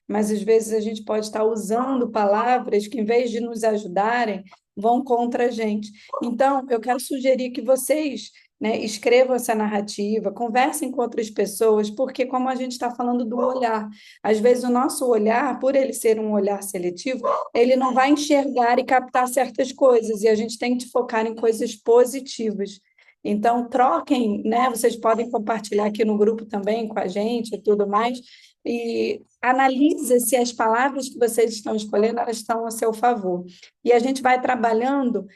mas às vezes a gente pode estar usando palavras que, em vez de nos ajudarem, vão contra a gente. Então, eu quero sugerir que vocês, né, escrevam essa narrativa, conversem com outras pessoas, porque, como a gente está falando do olhar, às vezes o nosso olhar, por ele ser um olhar seletivo, ele não vai enxergar e captar certas coisas, e a gente tem que focar em coisas positivas. Então, troquem, né? Vocês podem compartilhar aqui no grupo também com a gente e tudo mais, e analise se as palavras que vocês estão escolhendo, elas estão a seu favor. E a gente vai trabalhando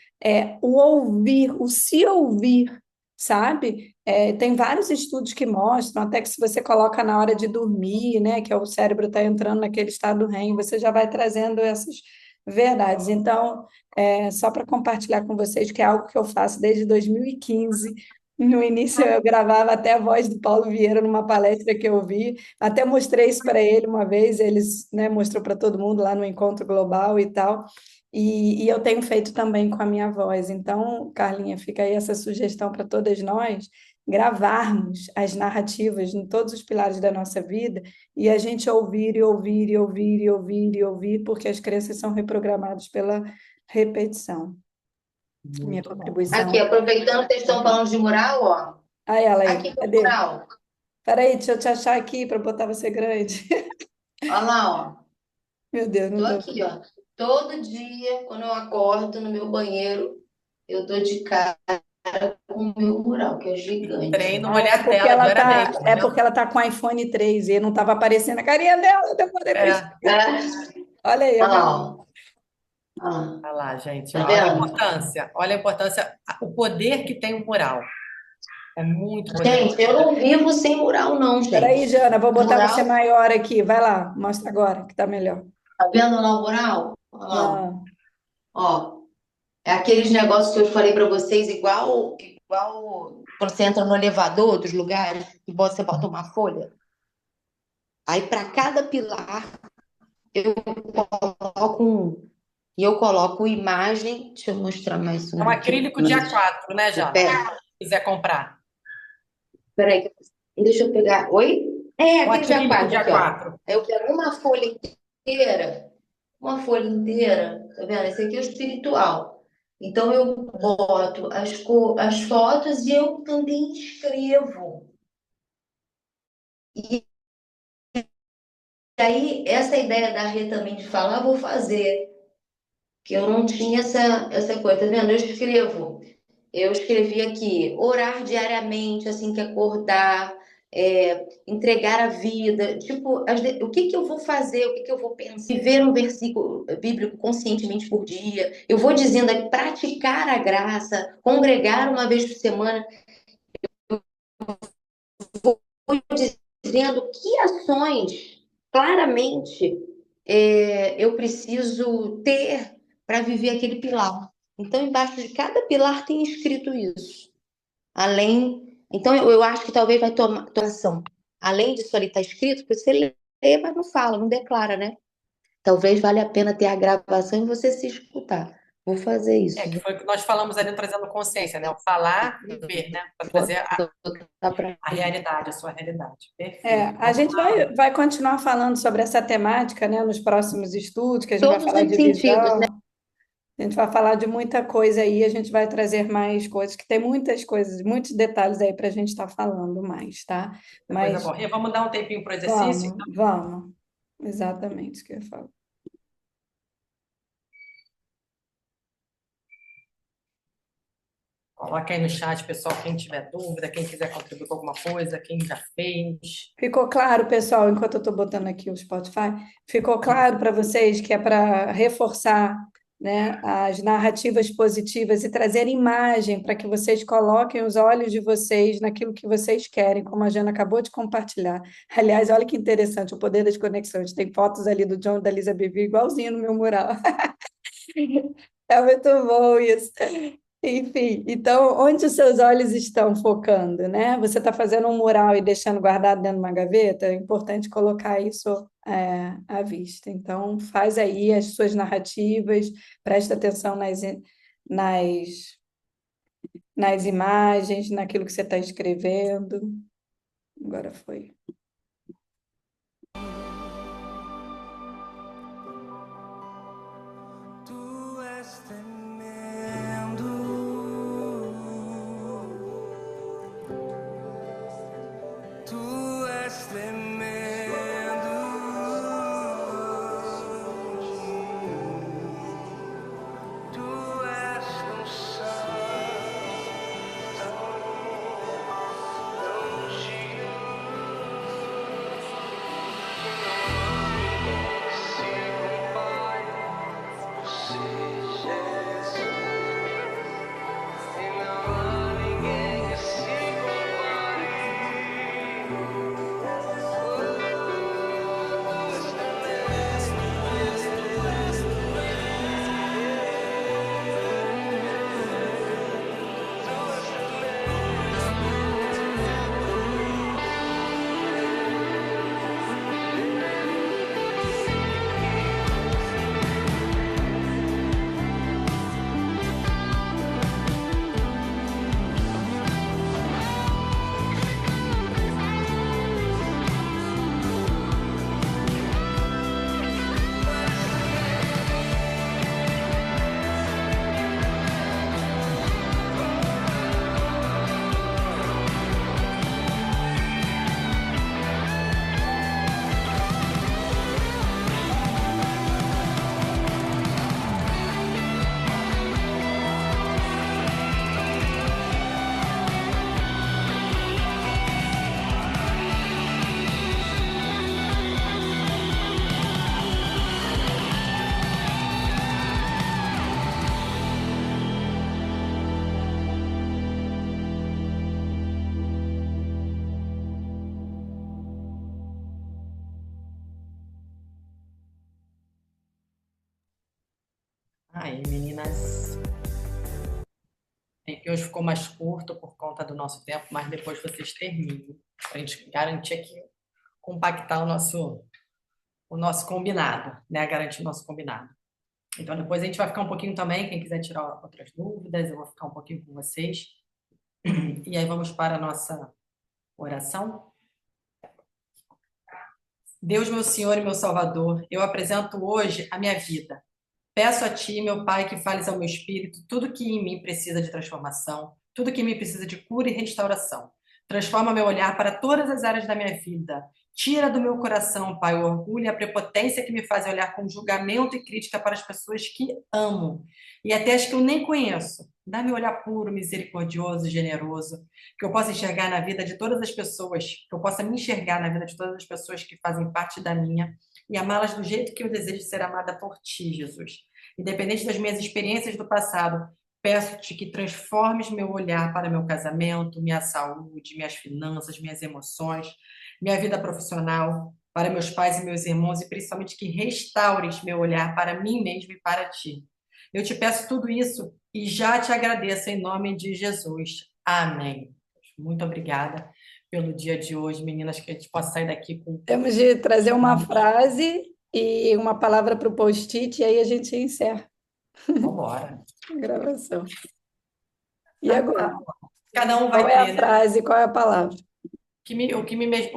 o ouvir, o se ouvir, sabe? Tem vários estudos que mostram, até que se você coloca na hora de dormir, né, que o cérebro está entrando naquele estado REM, você já vai trazendo essas verdades. Então, só para compartilhar com vocês, que é algo que eu faço desde 2015. No início, eu gravava até a voz do Paulo Vieira numa palestra que eu vi, até mostrei isso para ele uma vez, eles, né, mostrou para todo mundo lá no Encontro Global e tal. E eu tenho feito também com a minha voz. Então, Carlinha, fica aí essa sugestão para todas nós gravarmos as narrativas em todos os pilares da nossa vida e a gente ouvir e ouvir e ouvir e ouvir e ouvir, porque as crenças são reprogramadas pela repetição. Minha Muito bom. Aqui, contribuição. aproveitando que vocês estão falando de mural, ó. Aí, ela aí, Aqui meu cadê? mural. Peraí, deixa eu te achar aqui para botar você grande. Olha lá, ó. Meu Deus, não Tô tô. aqui, ó. Todo dia, quando eu acordo no meu banheiro, eu dou de cara com o meu mural, que é gigante. Treino o Ah, olhar dela diariamente, tá é vendo? porque ela tá com iPhone 3 e não estava aparecendo a carinha dela, eu demorei para É. enxergar. É. Olha aí, Olha agora. lá, ó. Olha lá. Olha lá, gente. Tá vendo? Olha a importância, o poder que tem o mural. É muito poderoso. Gente, eu não vivo sem mural, não, Peraí, gente. Jana, vou botar você Mural, maior aqui. Vai lá, mostra agora que tá melhor. tá vendo lá o mural? Olha lá, Ah, ó. É aqueles negócios que eu falei para vocês, igual quando você entra no elevador dos lugares, que você bota uma folha. Aí para cada pilar eu coloco um. E eu coloco imagem. Deixa eu mostrar mais É um um aqui. acrílico de A4, né, Jana? Pera, Se quiser comprar. peraí, deixa eu pegar. Oi? É, Um aquele de acrílico de A4 aqui, ó. A4. Aí eu pego uma folha inteira, tá vendo? Esse aqui é o espiritual. Então eu boto as fotos e eu também escrevo. E aí, essa ideia da Rê também de falar, vou fazer. Que eu não tinha essa coisa, tá vendo? Eu escrevo. Eu escrevi aqui, orar diariamente, assim que acordar, entregar a vida, tipo, o que que eu vou fazer, o que que eu vou pensar, ver um versículo bíblico conscientemente por dia, eu vou dizendo praticar a graça, congregar uma vez por semana, vou dizendo que ações claramente eu preciso ter para viver aquele pilar. Então, embaixo de cada pilar tem escrito isso. Então, eu acho que talvez vai tomar ação. Além disso ali estar escrito, porque você lê, mas não fala, não declara, né? Talvez valha a pena ter a gravação e você se escutar. Vou fazer É, que isso. foi o que nós falamos ali, trazendo consciência, né? O falar e ver, né? Para trazer Botar pra... a realidade, a sua realidade. É, Perfeito. a Vamos gente lá. vai continuar falando sobre essa temática, né, nos próximos estudos, que a gente vai Todos falar os de sentidos, né? visão, a gente vai falar de muita coisa aí, a gente vai trazer mais coisas, que tem muitas coisas, muitos detalhes aí para a gente estar falando mais, tá? Coisa Mas boa. E vamos dar um tempinho para o exercício? vamos, vamos. Exatamente isso que eu ia falar. Coloca aí no chat, pessoal, quem tiver dúvida, quem quiser contribuir com alguma coisa, quem já fez. Ficou claro, pessoal, enquanto eu estou botando aqui o Spotify, ficou claro para vocês que é para reforçar, né, as narrativas positivas e trazer imagem para que vocês coloquem os olhos de vocês naquilo que vocês querem, como a Jana acabou de compartilhar. Aliás, olha que interessante, o poder das conexões. Tem fotos ali do John e da Lisa Bibi igualzinho no meu mural. É muito bom isso. Enfim, então, onde os seus olhos estão focando, né? Você está fazendo um mural e deixando guardado dentro de uma gaveta, é importante colocar isso à vista. Então, faz aí as suas narrativas, presta atenção nas, nas imagens, naquilo que você está escrevendo. Agora foi. Tu és tremendo, tu és tremendo, tu és tão santo, tão digno, se compara. Jesus, e não há ninguém que se compare. Aí, meninas. É que hoje ficou mais curto por conta do nosso tempo, mas depois vocês terminam. Para a gente garantir aqui, compactar o nosso combinado, né? Garantir o nosso combinado. Então, depois a gente vai ficar um pouquinho também, quem quiser tirar outras dúvidas, eu vou ficar um pouquinho com vocês. E aí vamos para a nossa oração. Deus, meu Senhor e meu Salvador, eu apresento hoje a minha vida. Peço a Ti, meu Pai, que fales ao meu espírito tudo que em mim precisa de transformação, tudo que em mim precisa de cura e restauração. Transforma meu olhar para todas as áreas da minha vida. Tira do meu coração, Pai, o orgulho e a prepotência que me fazem olhar com julgamento e crítica para as pessoas que amo e até as que eu nem conheço. Dá-me um olhar puro, misericordioso e generoso, que eu possa enxergar na vida de todas as pessoas, que eu possa me enxergar na vida de todas as pessoas que fazem parte da minha e amá-las do jeito que eu desejo ser amada por Ti, Jesus. Independente das minhas experiências do passado, peço-te que transformes meu olhar para meu casamento, minha saúde, minhas finanças, minhas emoções, minha vida profissional, para meus pais e meus irmãos, e principalmente que restaures meu olhar para mim mesmo e para Ti. Eu te peço tudo isso e já te agradeço em nome de Jesus. Amém. Muito obrigada pelo dia de hoje, meninas, que a gente possa sair daqui com. Temos de trazer uma frase e uma palavra para o post-it, e aí a gente encerra Vamos embora. a gravação. E agora? Cada um Qual vai é a ter, né? frase, qual é a palavra? O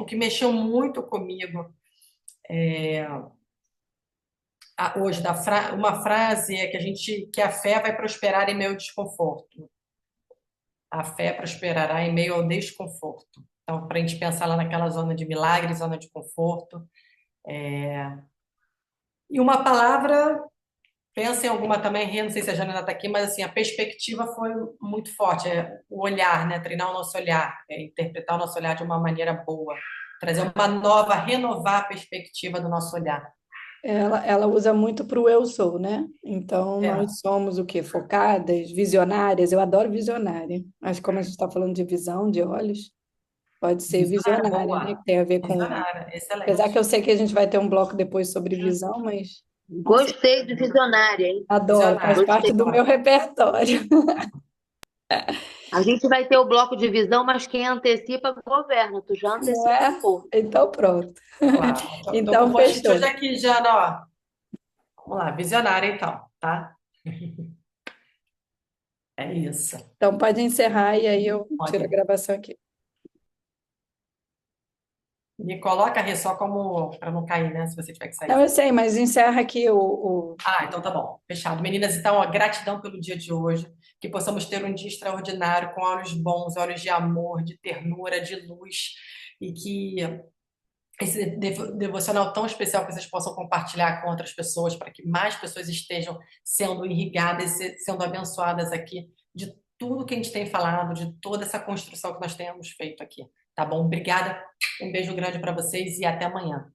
que mexeu muito comigo hoje, uma frase é que a fé vai prosperar em meio ao desconforto. A fé prosperará em meio ao desconforto. Então, para a gente pensar lá naquela zona de milagre, zona de conforto. E uma palavra, pensa em alguma também, Rê, não sei se a Jana está aqui, mas assim, a perspectiva foi muito forte, o olhar, né? Treinar o nosso olhar, interpretar o nosso olhar de uma maneira boa, trazer uma nova, renovar a perspectiva do nosso olhar. Ela usa muito para o eu sou, né? Então, É, nós somos o quê? Focadas, visionárias. Eu adoro visionária. Mas como a gente está falando de visão, de olhos, pode ser visionária, visionária, né? boa. Que tem a ver com... Visionária, Apesar que excelente. eu sei que a gente vai ter um bloco depois sobre visão, mas Gostei de visionária, hein? adoro, faz Visionária. parte Gostei. do meu repertório. A gente vai ter o bloco de visão, mas quem antecipa governa. Tu já Não é? antecipou. Então, pronto. Vamos lá. Tô com o Então, post-it hoje fechou. aqui, Jana, ó. Vamos lá, visionária então, tá? É isso. Então, pode encerrar e aí eu tiro a Pode. gravação aqui. Me coloca, Rê, só como para não cair, né? Se você tiver que Não, sair. eu sei, mas encerra aqui o... Ah, então tá bom. Fechado. Meninas, então, ó, gratidão pelo dia de hoje. Que possamos ter um dia extraordinário, com olhos bons, olhos de amor, de ternura, de luz. E que esse devocional tão especial que vocês possam compartilhar com outras pessoas, para que mais pessoas estejam sendo irrigadas, sendo abençoadas aqui, de tudo que a gente tem falado, de toda essa construção que nós temos feito aqui. Tá bom? Obrigada. Um beijo grande para vocês e até amanhã.